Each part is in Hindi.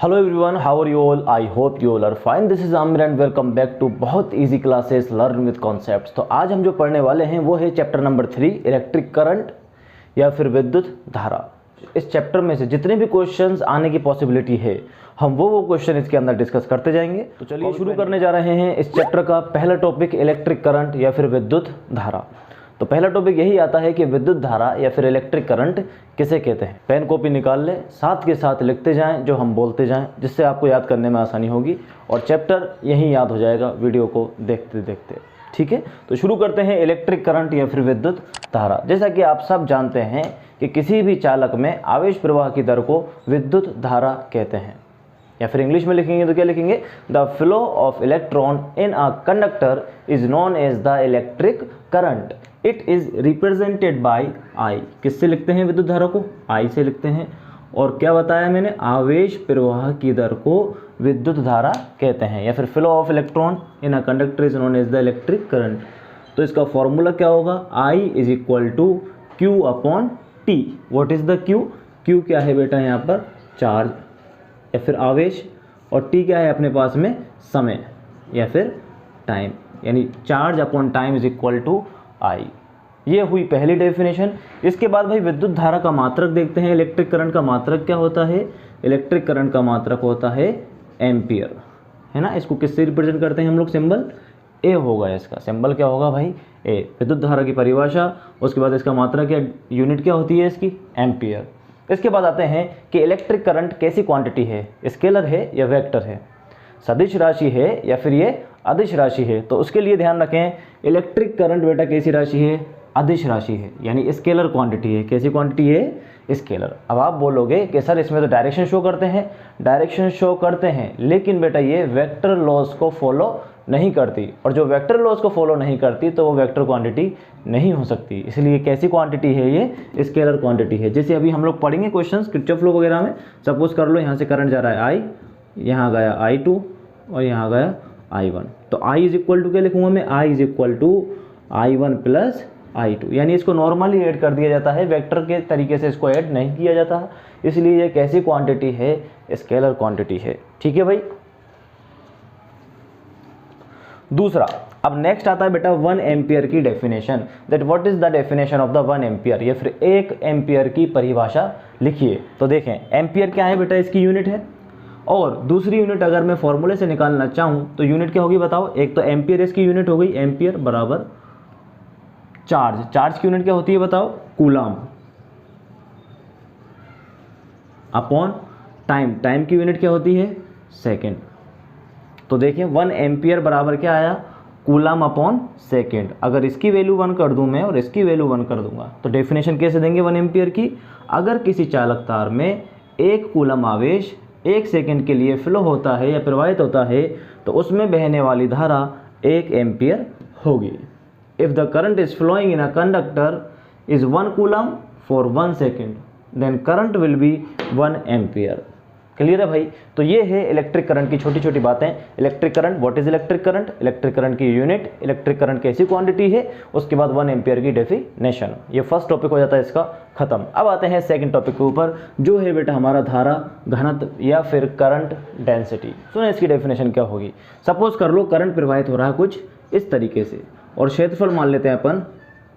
Hello everyone, how are you all? I hope you all are fine. This is Aamir and welcome back to बहुत easy classes learn with concepts. तो आज हम जो पढ़ने वाले हैं वो है चैप्टर नंबर 3, इलेक्ट्रिक करंट या फिर विद्युत धारा। इस चैप्टर में से जितने भी क्वेश्चंस आने की पॉसिबिलिटी है हम वो क्वेश्चन इसके अंदर डिस्कस करते जाएंगे। तो चलिए शुरू करने जा रहे हैं इस चैप्टर का पहला टॉपिक, इलेक्ट्रिक करंट या फिर विद्युत धारा। तो पहला टॉपिक यही आता है कि विद्युत धारा या फिर इलेक्ट्रिक करंट किसे कहते हैं। पेन कॉपी निकाल ले, साथ के साथ लिखते जाएं जो हम बोलते जाएं, जिससे आपको याद करने में आसानी होगी और चैप्टर यहीं याद हो जाएगा वीडियो को देखते देखते। ठीक है, तो शुरू करते हैं इलेक्ट्रिक करंट या फिर विद्युत धारा। जैसा कि आप सब जानते हैं कि किसी भी चालक में आवेश प्रवाह की दर को विद्युत धारा कहते हैं, या फिर इंग्लिश में लिखेंगे तो क्या लिखेंगे? The flow of electron in a conductor is known as the electric current. It is represented by I. किससे लिखते हैं विद्युत धारा को? आई से लिखते हैं। और क्या बताया मैंने? आवेश प्रवाह की दर को विद्युत धारा कहते हैं, या फिर flow of electron in a conductor is known as the electric current. तो इसका फॉर्मूला क्या होगा? I is equal to Q upon T. What is the Q? Q क्या है बेटा? यहाँ पर चार्ज या फिर आवेश, और टी क्या है अपने पास में? समय या फिर टाइम, यानी charge upon time is equal to I. ये हुई पहली डेफिनेशन। इसके बाद भाई विद्युत धारा का मात्रक देखते हैं। इलेक्ट्रिक करंट का मात्रक क्या होता है? इलेक्ट्रिक करंट का मात्रक होता है एम्पियर, है ना। इसको किससे रिप्रेजेंट करते हैं हम लोग? सिंबल ए होगा इसका। सिंबल क्या होगा भाई? ए। विद्युत धारा की परिभाषा, उसके बाद इसका मात्रक या यूनिट क्या होती है इसकी? एम्पियर। इसके बाद आते हैं कि इलेक्ट्रिक करंट कैसी क्वांटिटी है? स्केलर है या वेक्टर है? सदिश राशि है या फिर ये अदिश राशि है? तो उसके लिए ध्यान रखें, इलेक्ट्रिक करंट बेटा कैसी राशि है? अदिश राशि है, यानी स्केलर क्वांटिटी है। कैसी क्वांटिटी है? स्केलर। अब आप बोलोगे कि सर इसमें तो डायरेक्शन शो करते हैं। डायरेक्शन शो करते हैं, लेकिन बेटा ये वेक्टर लॉज को फॉलो नहीं करती, और जो वेक्टर लॉज को फॉलो नहीं करती तो वो वेक्टर क्वांटिटी नहीं हो सकती। इसलिए कैसी क्वांटिटी है? ये स्केलर क्वांटिटी है। जैसे अभी हम लोग पढ़ेंगे क्वेश्चंस किरचॉफ लॉ वगैरह में। सपोज कर लो यहाँ से करंट जा रहा है आई, यहाँ गया I2 और यहाँ गया I1। तो I इज इक्वल टू क्या लिखूंगा मैं? I is equal to I1 plus I2, यानी इसको नॉर्मली ऐड कर दिया जाता है, वेक्टर के तरीके से इसको ऐड नहीं किया जाता। इसलिए ये कैसी क्वांटिटी है? स्केलर क्वांटिटी है। ठीक है भाई। दूसरा, अब नेक्स्ट आता है बेटा 1 एम्पियर की definition. That what is the definition of the 1 ampere, या फिर 1 एम्पियर की परिभाषा लिखिए। तो देखें, एम्पियर क्या है बेटा? इसकी यूनिट है। और दूसरी यूनिट अगर मैं फॉर्मूले से निकालना चाहूँ तो यूनिट क्या होगी बताओ? एक तो एम्पियर इसकी यूनिट हो गई, एम्पियर बराबर चार्ज। चार्ज की यूनिट क्या होती है बताओ? Coulomb upon time. टाइम की यूनिट क्या होती है? सेकेंड। तो देखिए 1 एम्पियर बराबर क्या आया? Coulomb upon second. अगर इसकी वैल्यू 1 कर दूं मैं और इसकी वैल्यू 1 कर दूंगा तो डेफिनेशन कैसे देंगे 1 एम्पियर की? अगर किसी चालक तार में 1 कूलम आवेश 1 सेकेंड के लिए फ्लो होता है या प्रवाहित होता है तो उसमें बहने वाली धारा 1 एम्पियर होगी। If the current is flowing in a conductor is 1 coulomb for 1 second then current will be 1 ampere. Clear है भाई? तो ये है इलेक्ट्रिक करंट की छोटी छोटी बातें। Electric current, what is electric current, electric current की यूनिट, इलेक्ट्रिक करंट कैसी क्वांटिटी है, उसके बाद 1 एम्पियर की डेफिनेशन। ये फर्स्ट टॉपिक हो जाता है इसका खत्म। अब आते हैं सेकंड टॉपिक के ऊपर, जो है बेटा हमारा धारा घनत्व या फिर करंट डेंसिटी। सुनो इसकी डेफिनेशन क्या होगी। सपोज कर लो करंट प्रवाहित हो रहा है कुछ इस तरीके से, और क्षेत्रफल मान लेते हैं अपन,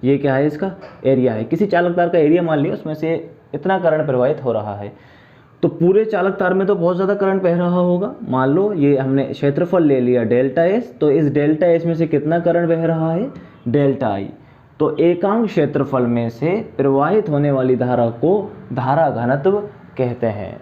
ये क्या है? इसका एरिया है। किसी चालक तार का एरिया मान लिया, उसमें से इतना करंट प्रवाहित हो रहा है। तो पूरे चालक तार में तो बहुत ज़्यादा करंट बह रहा होगा। मान लो ये हमने क्षेत्रफल ले लिया डेल्टा एस, तो इस डेल्टा एस में से कितना करंट बह रहा है? डेल्टा आई। तो एकांक क्षेत्रफल में से प्रवाहित होने वाली धारा को धारा घनत्व कहते हैं।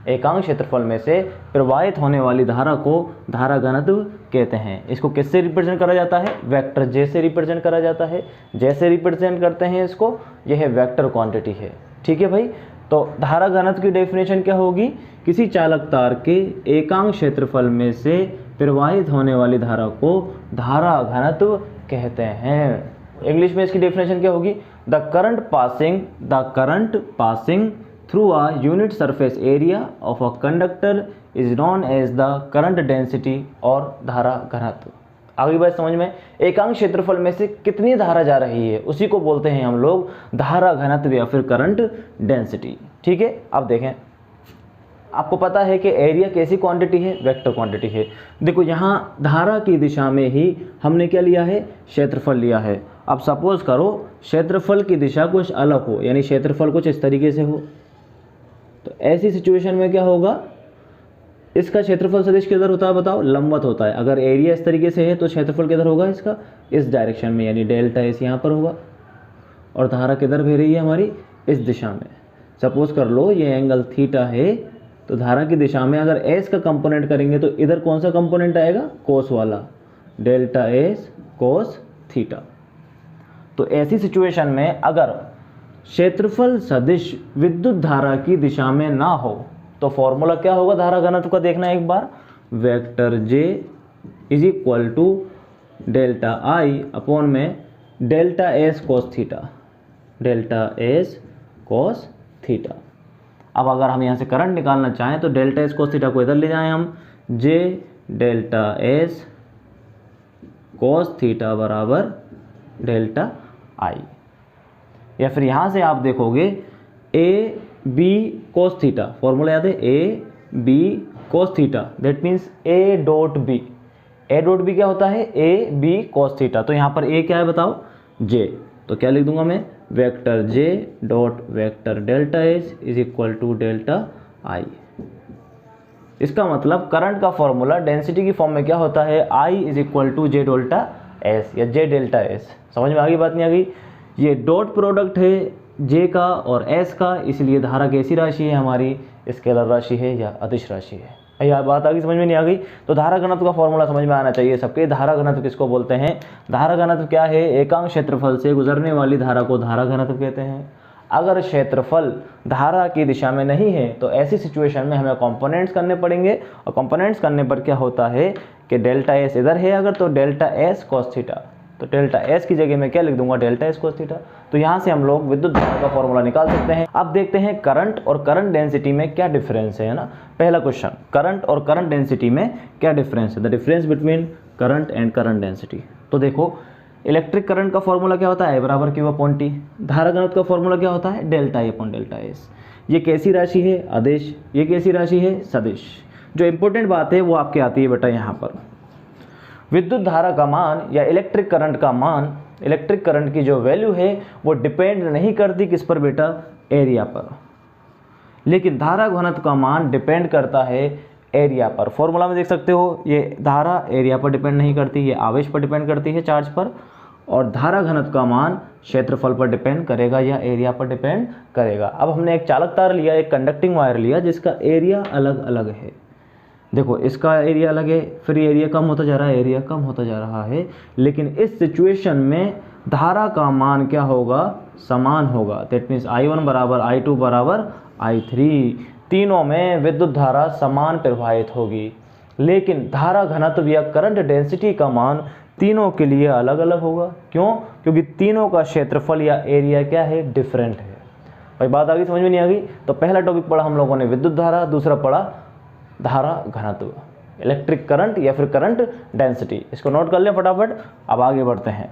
एकांक क्षेत्रफल में से प्रवाहित होने वाली धारा को धारा घनत्व कहते हैं। इसको किससे रिप्रेजेंट करा जाता है? वेक्टर जे से रिप्रेजेंट करा जाता है। जैसे रिप्रेजेंट करते हैं इसको, यह वेक्टर क्वांटिटी है। ठीक है भाई। तो धारा घनत्व की डेफिनेशन क्या होगी? किसी चालक तार के एकांक क्षेत्रफल में से प्रवाहित होने वाली धारा को धारा घनत्व कहते हैं। इंग्लिश में इसकी डेफिनेशन क्या होगी? The current passing through a unit surface area of a conductor is known as the current density और धारा घनत्व। आगे बात समझ में? एकांक क्षेत्रफल में से कितनी धारा जा रही है उसी को बोलते हैं हम लोग धारा घनत्व या फिर करंट डेंसिटी। ठीक है। अब देखें आपको पता है कि एरिया कैसी क्वांटिटी है, वेक्टर क्वांटिटी है। देखो यहाँ धारा की दिशा में ही हमने क्या लिया है, क्षेत्रफल लिया है। अब सपोज करो क्षेत्रफल की दिशा कुछ अलग हो, यानी क्षेत्रफल कुछ इस तरीके से हो, तो ऐसी सिचुएशन में क्या होगा, इसका क्षेत्रफल सदिश किधर होता है बताओ, लंबवत होता है। अगर एरिया इस तरीके से है तो क्षेत्रफल किधर होगा इसका, इस डायरेक्शन में, यानी डेल्टा एस यहाँ पर होगा। और धारा किधर बह रही है हमारी, इस दिशा में। सपोज कर लो ये एंगल थीटा है, तो धारा की दिशा में अगर एस का कंपोनेंट करेंगे तो इधर कौन सा कंपोनेंट आएगा, कोस वाला, डेल्टा एस कोस थीटा। तो ऐसी सिचुएशन में अगर क्षेत्रफल सदिश विद्युत धारा की दिशा में ना हो तो फॉर्मूला क्या होगा धारा घनत्व का, देखना एक बार, vector J is equal to delta I upon में delta S cos theta, delta S cos theta. अब अगर हम यहाँ से करंट निकालना चाहें तो डेल्टा एस कोस थीटा को इधर ले जाएं हम, J delta S cos theta बराबर डेल्टा आई। या फिर यहाँ से आप देखोगे A B cos theta, formula याद है, A B cos theta, that means A dot B. A dot B क्या होता है, ए बी कोस थीटा। तो यहाँ पर ए क्या है बताओ, जे। तो क्या लिख दूंगा मैं, vector J dot vector delta S is equal to delta I. इसका मतलब करंट का फॉर्मूला डेंसिटी की फॉर्म में क्या होता है, I is equal to J delta S या जे डेल्टा एस। समझ में आ गई बात, नहीं आ गई? ये डॉट प्रोडक्ट है जे का और एस का, इसलिए धारा कैसी राशि है हमारी, स्केलर राशि है या अदिश राशि है। यह बात आ गई, समझ में नहीं आ गई? तो धारा घनत्व का फॉर्मूला समझ में आना चाहिए सबके। धारा घनत्व किसको बोलते हैं, धारा घनत्व क्या है, एकांक क्षेत्रफल से गुजरने वाली धारा को धारा घनत्व कहते हैं। अगर क्षेत्रफल धारा की दिशा में नहीं है तो ऐसी सिचुएशन में हमें कंपोनेंट्स करने पड़ेंगे, और कंपोनेंट्स करने पर क्या होता है कि डेल्टा एस इधर है अगर, तो डेल्टा एस कोस थीटा, तो डेल्टा एस की जगह मैं क्या लिख दूंगा, डेल्टा एस कोस थीटा। तो यहाँ से हम लोग विद्युत धारा का फॉर्मूला निकाल सकते हैं। अब देखते हैं करंट और करंट डेंसिटी में क्या डिफरेंस है ना। पहला क्वेश्चन, करंट और करंट डेंसिटी में क्या डिफरेंस है, the difference between current and current density. तो देखो इलेक्ट्रिक करंट का फॉर्मूला क्या होता है, बराबर क्यू अपॉन टी। धारा घनत्व का फॉर्मूला क्या होता है, delta I upon delta S. ये कैसी राशि है, आदेश, ये कैसी राशि है, सदिश। जो इंपॉर्टेंट बात है वो आपके आती है बेटा यहाँ पर, विद्युत धारा का मान या इलेक्ट्रिक करंट का मान, इलेक्ट्रिक करंट की जो वैल्यू है वो डिपेंड नहीं करती किस पर बेटा, एरिया पर, लेकिन धारा घनत्व का मान डिपेंड करता है एरिया पर। फॉर्मूला में देख सकते हो, ये धारा एरिया पर डिपेंड नहीं करती, ये आवेश पर डिपेंड करती है, चार्ज पर, और धारा घनत्व का मान क्षेत्रफल पर डिपेंड करेगा या एरिया पर डिपेंड करेगा। अब हमने एक चालक तार लिया, एक कंडक्टिंग वायर लिया जिसका एरिया अलग अलग है। देखो इसका एरिया अलग है, फिर एरिया कम होता जा रहा है, एरिया कम होता जा रहा है, लेकिन इस सिचुएशन में धारा का मान क्या होगा, समान होगा। दैट मीन्स I1 बराबर I2 बराबर I3, तीनों में विद्युत धारा समान प्रवाहित होगी, लेकिन धारा घनत्व या करंट डेंसिटी का मान तीनों के लिए अलग अलग होगा। क्यों? क्योंकि तीनों का क्षेत्रफल या एरिया क्या है, डिफरेंट है। भाई बात आ गई, समझ में नहीं आ गई? तो पहला टॉपिक पढ़ा हम लोगों ने विद्युत धारा, दूसरा पढ़ा धारा घनत्व, इलेक्ट्रिक करंट या फिर करंट डेंसिटी। इसको नोट कर लें फटाफट। अब आगे बढ़ते हैं,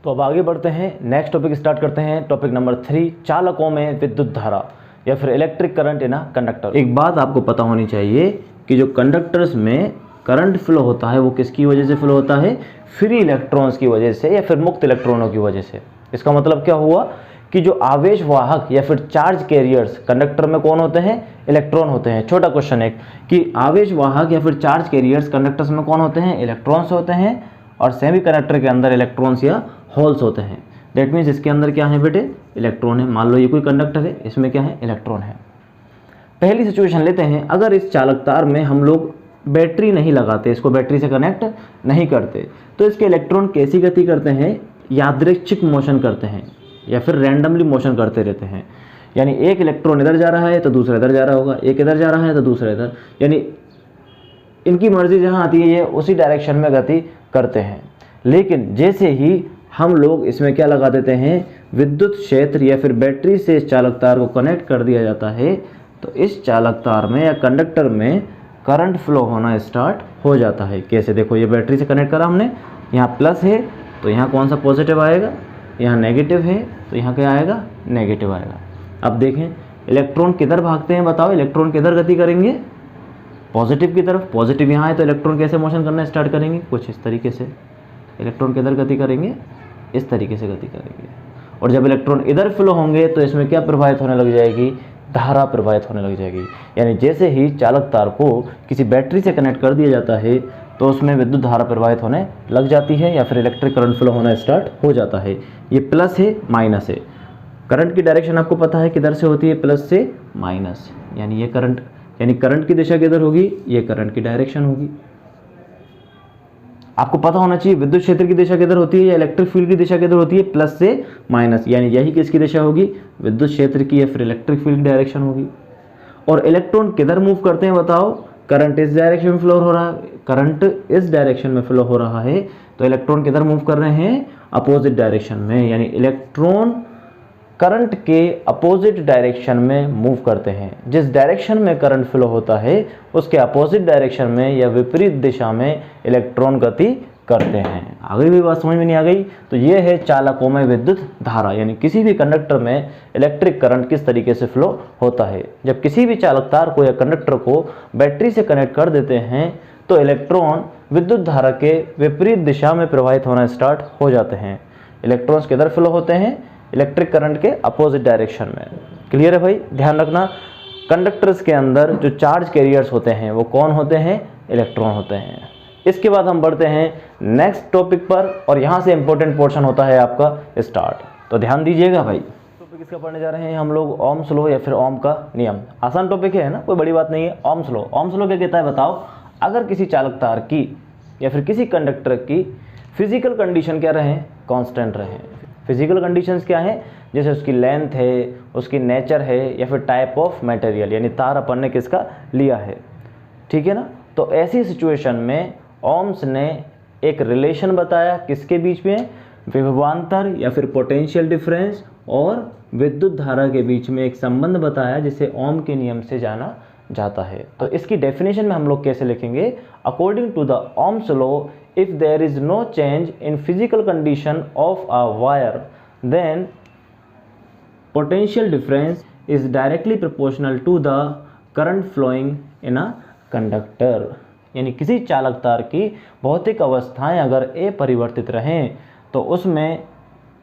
तो अब आगे बढ़ते हैं, नेक्स्ट टॉपिक स्टार्ट करते हैं। टॉपिक नंबर 3, चालकों में विद्युत धारा या फिर electric current in a conductor. एक बात आपको पता होनी चाहिए कि जो कंडक्टर्स में करंट फ्लो होता है वो किसकी वजह से फ्लो होता है, फ्री इलेक्ट्रॉन्स की वजह से या फिर मुक्त इलेक्ट्रॉनों की वजह से। इसका मतलब क्या हुआ कि जो आवेश वाहक या फिर चार्ज कैरियर्स कंडक्टर में कौन होते हैं, इलेक्ट्रॉन होते हैं। छोटा क्वेश्चन है कि आवेश वाहक या फिर चार्ज कैरियर्स कंडक्टर्स में कौन होते हैं, इलेक्ट्रॉन्स होते हैं, और सेमी कंडक्टर के अंदर इलेक्ट्रॉन्स या होल्स होते हैं। दैट मीन्स इसके अंदर क्या है बेटे, इलेक्ट्रॉन है। मान लो ये कोई कंडक्टर है, इसमें क्या है, इलेक्ट्रॉन है। पहली सिचुएशन लेते हैं, अगर इस चालक तार में हम लोग बैटरी नहीं लगाते, इसको बैटरी से कनेक्ट नहीं करते, तो इसके इलेक्ट्रॉन कैसी गति करते हैं, यादृच्छिक मोशन करते हैं या फिर रैंडमली मोशन करते रहते हैं। यानी एक इलेक्ट्रॉन इधर जा रहा है तो दूसरा इधर जा रहा होगा, एक इधर जा रहा है तो दूसरा इधर, यानी इनकी मर्जी जहाँ आती है ये उसी डायरेक्शन में गति करते हैं। लेकिन जैसे ही हम लोग इसमें क्या लगा देते हैं, विद्युत क्षेत्र या फिर बैटरी से इस चालक तार को कनेक्ट कर दिया जाता है, तो इस चालक तार में या कंडक्टर में करंट फ्लो होना स्टार्ट हो जाता है। कैसे, देखो ये बैटरी से कनेक्ट करा हमने, यहाँ प्लस है तो यहाँ कौन सा पॉजिटिव आएगा, यहाँ नेगेटिव है तो यहाँ क्या आएगा, नेगेटिव आएगा। अब देखें इलेक्ट्रॉन किधर भागते हैं बताओ, इलेक्ट्रॉन किधर गति करेंगे, पॉजिटिव की तरफ। पॉजिटिव यहाँ है तो इलेक्ट्रॉन कैसे मोशन करना स्टार्ट करेंगे, कुछ इस तरीके से। इलेक्ट्रॉन किधर गति करेंगे, इस तरीके से गति करेंगे। और जब इलेक्ट्रॉन इधर फ्लो होंगे तो इसमें क्या प्रवाहित होने लग जाएगी, धारा प्रवाहित होने लग जाएगी। यानी जैसे ही चालक तार को किसी बैटरी से कनेक्ट कर दिया जाता है तो उसमें विद्युत धारा प्रवाहित होने लग जाती है या फिर इलेक्ट्रिक करंट फ्लो होना स्टार्ट हो जाता है। ये प्लस है माइनस है। करंट की डायरेक्शन आपको पता है किधर से होती है, प्लस से माइनस। यानी ये करंट, यानी करंट की दिशा किधर होगी, ये करंट की डायरेक्शन होगी। आपको पता होना चाहिए विद्युत क्षेत्र की दिशा किधर होती है या इलेक्ट्रिक फील्ड की दिशा किधर होती है, प्लस से माइनस। यानी यही किसकी दिशा होगी, विद्युत क्षेत्र की या फिर इलेक्ट्रिक फील्ड की डायरेक्शन होगी। और इलेक्ट्रॉन किधर मूव करते हैं बताओ, करंट इस डायरेक्शन में फ्लो हो रहा है, करंट इस डायरेक्शन में फ्लो हो रहा है तो इलेक्ट्रॉन किधर मूव कर रहे हैं, अपोजिट डायरेक्शन में। यानी इलेक्ट्रॉन करंट के अपोजिट डायरेक्शन में मूव करते हैं। जिस डायरेक्शन में करंट फ्लो होता है उसके अपोजिट डायरेक्शन में या विपरीत दिशा में इलेक्ट्रॉन गति करते हैं। आगे भी बात समझ में नहीं आ गई तो ये है चालकों में विद्युत धारा, यानी किसी भी कंडक्टर में इलेक्ट्रिक करंट किस तरीके से फ्लो होता है। जब किसी भी चालक तार को या कंडक्टर को बैटरी से कनेक्ट कर देते हैं तो इलेक्ट्रॉन विद्युत धारा के विपरीत दिशा में प्रवाहित होना स्टार्ट हो जाते हैं। इलेक्ट्रॉन्स किधर फ्लो होते हैं, इलेक्ट्रिक करंट के अपोजिट डायरेक्शन में। क्लियर है भाई, ध्यान रखना। कंडक्टर्स के अंदर जो चार्ज कैरियर्स होते हैं वो कौन होते हैं, इलेक्ट्रॉन होते हैं। इसके बाद हम बढ़ते हैं नेक्स्ट टॉपिक पर और यहाँ से इंपॉर्टेंट पोर्शन होता है आपका स्टार्ट। तो ध्यान दीजिएगा भाई, टॉपिक इसका पढ़ने जा रहे हैं हम लोग ओम्स लॉ या फिर ओम का नियम। आसान टॉपिक है ना, कोई बड़ी बात नहीं है। ओम्स लॉ, ओम्स लॉ क्या कहता है बताओ, अगर किसी चालक तार की या फिर किसी कंडक्टर की फिजिकल कंडीशन क्या रहे, कांस्टेंट रहे। फिजिकल कंडीशंस क्या हैं, जैसे उसकी लेंथ है, उसकी नेचर है या फिर टाइप ऑफ मटेरियल, यानी तार अपन ने किसका लिया है, ठीक है ना। तो ऐसी सिचुएशन में ओम्स ने एक रिलेशन बताया किसके बीच में, विभवांतर या फिर पोटेंशियल डिफरेंस और विद्युत धारा के बीच में एक संबंध बताया जिसे ओम के नियम से जाना जाता है। तो इसकी डेफिनेशन में हम लोग कैसे लिखेंगे, according to the Ohm's law if there is no change in physical condition of a wire then potential difference is directly proportional to the current flowing in a conductor। यानी किसी चालक तार की भौतिक अवस्थाएं अगर अपरिवर्तित रहें तो उसमें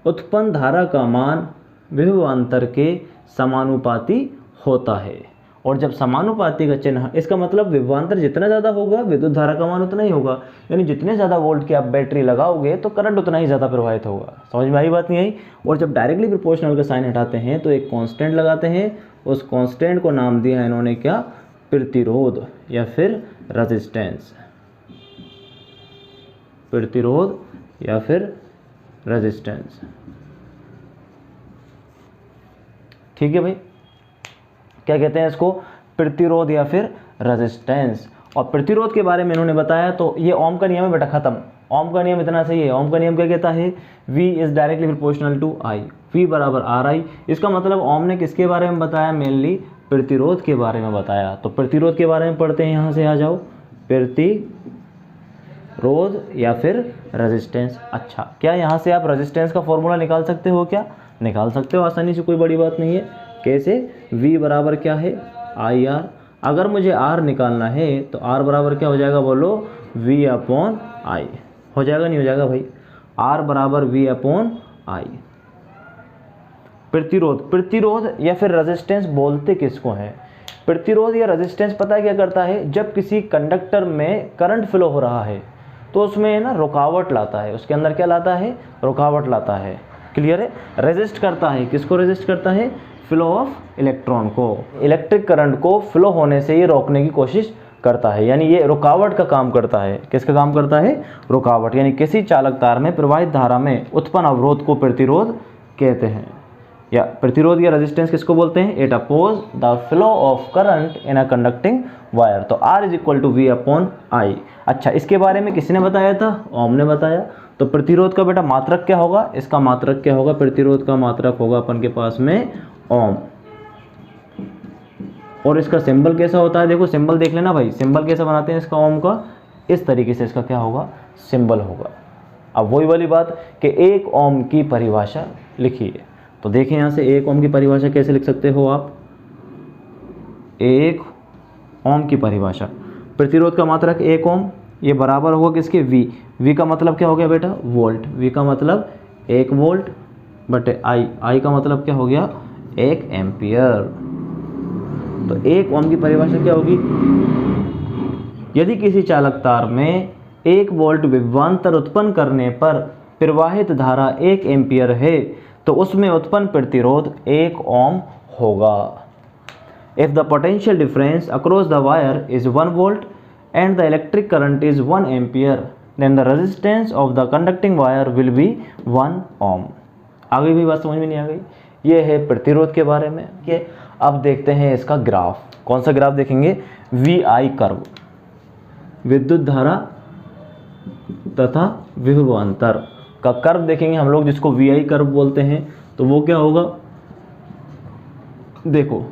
उत्पन्न धारा का मान विभवांतर के समानुपाती होता है। और जब समानुपाती का चिन्ह, इसका मतलब विभवांतर जितना ज़्यादा होगा विद्युत धारा का मान उतना ही होगा। यानी जितने ज़्यादा वोल्ट की आप बैटरी लगाओगे तो करंट उतना ही ज़्यादा प्रवाहित होगा। समझ में आई बात नहीं आई। और जब डायरेक्टली प्रोपोर्शनल का साइन हटाते हैं तो एक कांस्टेंट लगाते हैं, उस कांस्टेंट को नाम दिया है इन्होंने क्या, प्रतिरोध या फिर रेजिस्टेंस। प्रतिरोध या फिर रेजिस्टेंस, ठीक है भाई। क्या कहते हैं इसको, प्रतिरोध या फिर रेजिस्टेंस। और प्रतिरोध के बारे में इन्होंने बताया तो ये ओम का नियम है बेटा, खत्म। ओम का नियम इतना सही है। ओम का नियम क्या कहता है, V is directly proportional to I, V बराबर RI। इसका मतलब ओम ने किसके बारे में बताया, मेनली प्रतिरोध के बारे में बताया। तो प्रतिरोध के बारे में पढ़ते हैं, यहाँ से आ जाओ, प्रतिरोध या फिर रेजिस्टेंस। अच्छा, क्या यहाँ से आप रेजिस्टेंस का फॉर्मूला निकाल सकते हो, क्या निकाल सकते हो आसानी से, कोई बड़ी बात नहीं है। कैसे, V बराबर क्या है, IR। अगर मुझे R निकालना है तो R बराबर क्या हो जाएगा, बोलो, V अपॉन I। हो जाएगा नहीं हो जाएगा भाई, R बराबर V अपॉन I। प्रतिरोध, प्रतिरोध या फिर रेजिस्टेंस बोलते किसको है, प्रतिरोध या रेजिस्टेंस पता है क्या करता है, जब किसी कंडक्टर में करंट फ्लो हो रहा है तो उसमें ना रुकावट लाता है, उसके अंदर क्या लाता है, रुकावट लाता है। क्लियर है। रेजिस्ट करता है, किसको रेजिस्ट करता है, फ्लो ऑफ इलेक्ट्रॉन को, इलेक्ट्रिक करंट को फ्लो होने से ये रोकने की कोशिश करता है। यानी ये रुकावट का काम करता है। किसका काम करता है, रुकावट। यानी किसी चालक तार में प्रवाहित धारा में उत्पन्न अवरोध को प्रतिरोध कहते हैं। या प्रतिरोध या रेजिस्टेंस किसको बोलते हैं, it oppose the flow of current in a conducting wire. तो R is equal to V upon I। अच्छा, इसके बारे में किसने बताया था, ओम ने बताया। तो प्रतिरोध का बेटा मात्रक क्या होगा, इसका मात्रक क्या होगा, प्रतिरोध का मात्रक होगा अपन के पास में ओम। और इसका सिंबल कैसा होता है, देखो सिंबल देख लेना भाई, सिंबल कैसा बनाते हैं इसका ओम का, इस तरीके से इसका क्या होगा, सिंबल होगा। अब वही वाली बात कि एक ओम की परिभाषा लिखिए। तो देखिए यहाँ से एक ओम की परिभाषा कैसे लिख सकते हो आप, 1 ओम की परिभाषा, प्रतिरोध का मात्रक 1 ओम, ये बराबर होगा किसके, V। V का मतलब क्या हो गया बेटा, वोल्ट। V का मतलब 1 वोल्ट बटे I का मतलब क्या हो गया, 1 एम्पियर। तो 1 ओम की परिभाषा क्या होगी, यदि किसी चालक तार में 1 वोल्ट विभवांतर उत्पन्न करने पर प्रवाहित धारा 1 एम्पियर है तो उसमें उत्पन्न प्रतिरोध 1 ओम होगा। If the potential difference across the wire is 1 volt and the electric current is 1 ampere, then the resistance of the conducting wire will be 1 ohm। आगे भी बात समझ में नहीं आ गई, ये है प्रतिरोध के बारे में। अब देखते हैं इसका ग्राफ। कौन सा ग्राफ देखेंगे, VI कर्व, विद्युत धारा तथा विभवांतर का कर्व देखेंगे हम लोग, जिसको VI कर्व बोलते हैं। तो वो क्या होगा, देखो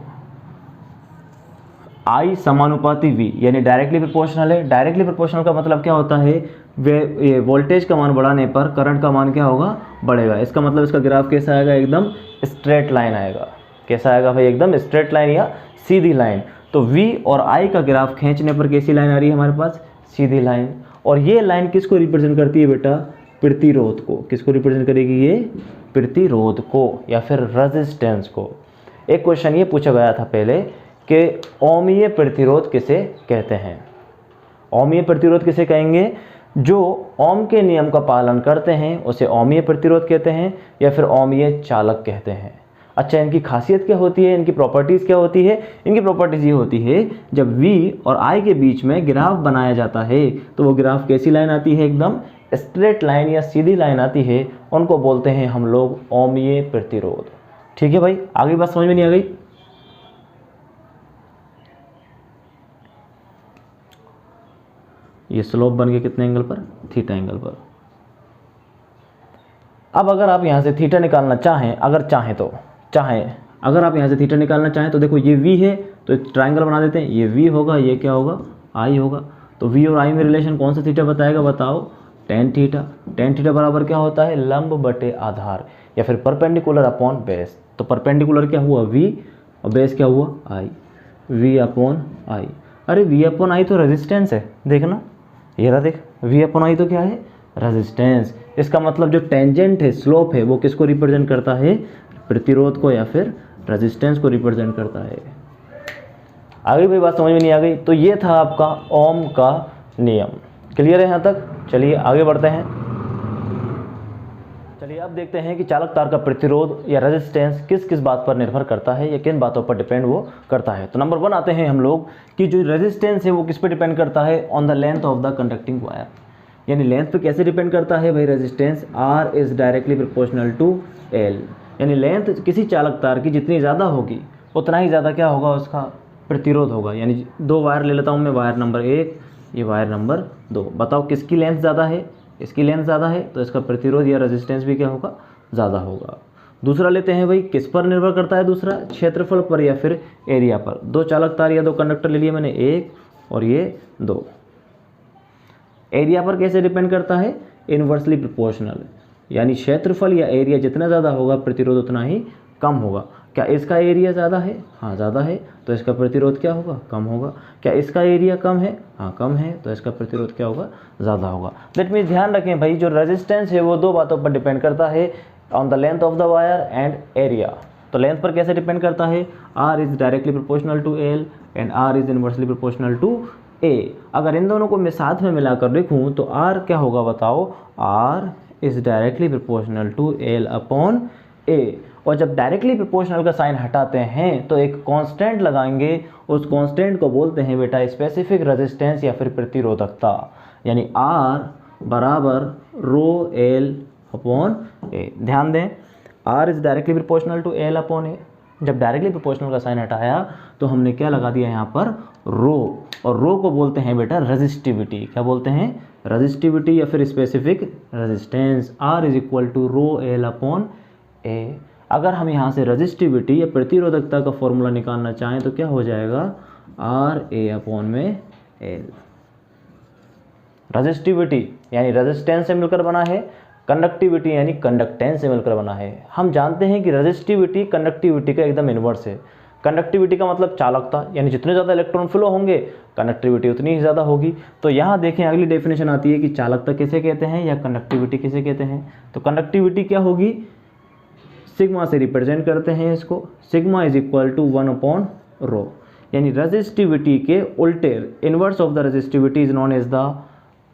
I समानुपाती V, यानी डायरेक्टली प्रोपोर्शनल है। डायरेक्टली प्रोपोर्शनल का मतलब क्या होता है, वे वोल्टेज का मान बढ़ाने पर करंट का मान क्या होगा, बढ़ेगा। इसका मतलब इसका ग्राफ कैसा आएगा, एकदम स्ट्रेट लाइन आएगा। कैसा आएगा भाई, एकदम स्ट्रेट लाइन या सीधी लाइन। तो V और I का ग्राफ खींचने पर कैसी लाइन आ रही है हमारे पास, सीधी लाइन। और ये लाइन किसको रिप्रेजेंट करती है बेटा, प्रतिरोध को। किसको रिप्रेजेंट करेगी, ये प्रतिरोध को या फिर रेजिस्टेंस को। एक क्वेश्चन ये पूछा गया था पहले कि ओमीय प्रतिरोध किसे कहते हैं। ओमीय प्रतिरोध किसे कहेंगे, जो ओम के नियम का पालन करते हैं उसे ओमीय प्रतिरोध कहते हैं या फिर ओमीय चालक कहते हैं। अच्छा, इनकी खासियत क्या होती है, इनकी प्रॉपर्टीज़ क्या होती है। इनकी प्रॉपर्टीज़ ये होती है, जब V और I के बीच में ग्राफ बनाया जाता है तो वो ग्राफ कैसी लाइन आती है, एकदम स्ट्रेट लाइन या सीधी लाइन आती है। उनको बोलते हैं हम लोग ओमीय प्रतिरोध। ठीक है भाई, आगे बात समझ में नहीं आ गई। ये स्लोप बन गया कितने एंगल पर, थीटा एंगल पर। अब अगर आप यहाँ से थीटा निकालना चाहें, अगर आप यहाँ से थीटा निकालना चाहें तो देखो ये V है तो ट्रायंगल बना देते हैं। ये V होगा, ये क्या होगा, I होगा। तो V और I में रिलेशन कौन सा थीटा बताएगा, बताओ, टेन थीटा। टेन थीटा बराबर क्या होता है, लंब बटे आधार या फिर परपेंडिकुलर अपॉन बेस। तो परपेंडिकुलर क्या हुआ, V और बेस क्या हुआ, I। V अपॉन I, अरे V अपॉन I तो रेजिस्टेंस है, देखना ये रहा, देख V अपॉन I तो क्या है, रेजिस्टेंस। इसका मतलब जो टेंजेंट है, स्लोप है, वो किसको रिप्रेजेंट करता है, प्रतिरोध को या फिर रेजिस्टेंस को रिप्रेजेंट करता है। आगे भी बात समझ में नहीं आ गई। तो ये था आपका ओम का नियम। क्लियर है यहाँ तक। चलिए आगे बढ़ते हैं। चलिए अब देखते हैं कि चालक तार का प्रतिरोध या रेजिस्टेंस किस किस बात पर निर्भर करता है या किन बातों पर डिपेंड वो करता है। तो नंबर 1 आते हैं हम लोग कि जो रेजिस्टेंस है वो किस पे डिपेंड करता है, on the length of the conducting wire. यानी लेंथ पे कैसे डिपेंड करता है भाई, resistance R is directly proportional to L। यानी लेंथ किसी चालक तार की जितनी ज़्यादा होगी उतना ही ज़्यादा क्या होगा, उसका प्रतिरोध होगा। यानी 2 वायर ले लेता हूँ मैं, वायर नंबर 1, ये वायर नंबर 2। बताओ किसकी लेंथ ज़्यादा है, इसकी लेंथ ज़्यादा है तो इसका प्रतिरोध या रेजिस्टेंस भी क्या होगा, ज़्यादा होगा। दूसरा लेते हैं भाई, किस पर निर्भर करता है दूसरा, क्षेत्रफल पर या फिर एरिया पर। 2 चालक तार या 2 कंडक्टर ले लिए मैंने, 1 और ये 2। एरिया पर कैसे डिपेंड करता है, इन्वर्सली प्रोपोर्शनल। यानी क्षेत्रफल या एरिया जितना ज़्यादा होगा प्रतिरोध उतना ही कम होगा। क्या इसका एरिया ज़्यादा है, हाँ ज़्यादा है, तो इसका प्रतिरोध क्या होगा, कम होगा। क्या इसका एरिया कम है, हाँ कम है, तो इसका प्रतिरोध क्या होगा, ज़्यादा होगा। दैट मीन्स ध्यान रखें भाई, जो रेजिस्टेंस है वो 2 बातों पर डिपेंड करता है, on the length of the wire and area. तो लेंथ पर कैसे डिपेंड करता है, R is directly proportional to L and R is inversely proportional to A। अगर इन दोनों को मैं साथ में मिलाकर लिखूँ तो R क्या होगा बताओ, R is directly proportional to L upon A। और जब डायरेक्टली प्रोपोर्शनल का साइन हटाते हैं तो एक कांस्टेंट लगाएंगे, उस कांस्टेंट को बोलते हैं बेटा स्पेसिफिक रेजिस्टेंस या फिर प्रतिरोधकता। यानी R बराबर रो L अपॉन A। ध्यान दें, R is directly proportional to L upon A। जब डायरेक्टली प्रोपोर्शनल का साइन हटाया तो हमने क्या लगा दिया यहाँ पर, रो। और रो को बोलते हैं बेटा रेजिस्टिविटी। क्या बोलते हैं, रेजिस्टिविटी या फिर specific resistance. R is equal to rho L upon A। अगर हम यहाँ से रेजिस्टिविटी या प्रतिरोधकता का फॉर्मूला निकालना चाहें तो क्या हो जाएगा, RA अपॉन में L। रेजिस्टिविटी यानी रेजिस्टेंस से मिलकर बना है, कंडक्टिविटी यानी कंडक्टेंस से मिलकर बना है। हम जानते हैं कि रेजिस्टिविटी कंडक्टिविटी का एकदम इन्वर्स है। कंडक्टिविटी का मतलब चालकता, यानी जितने ज़्यादा इलेक्ट्रॉन फ्लो होंगे कंडक्टिविटी उतनी ही ज़्यादा होगी। तो यहाँ देखें अगली डेफिनेशन आती है कि चालकता किसे कहते हैं या कंडक्टिविटी किसे कहते हैं। तो कंडक्टिविटी क्या होगी, सिग्मा से रिप्रेजेंट करते हैं इसको, सिग्मा इज इक्वल टू 1/ρ, यानी रेजिस्टिविटी के उल्टे, inverse of the resistivity is known as the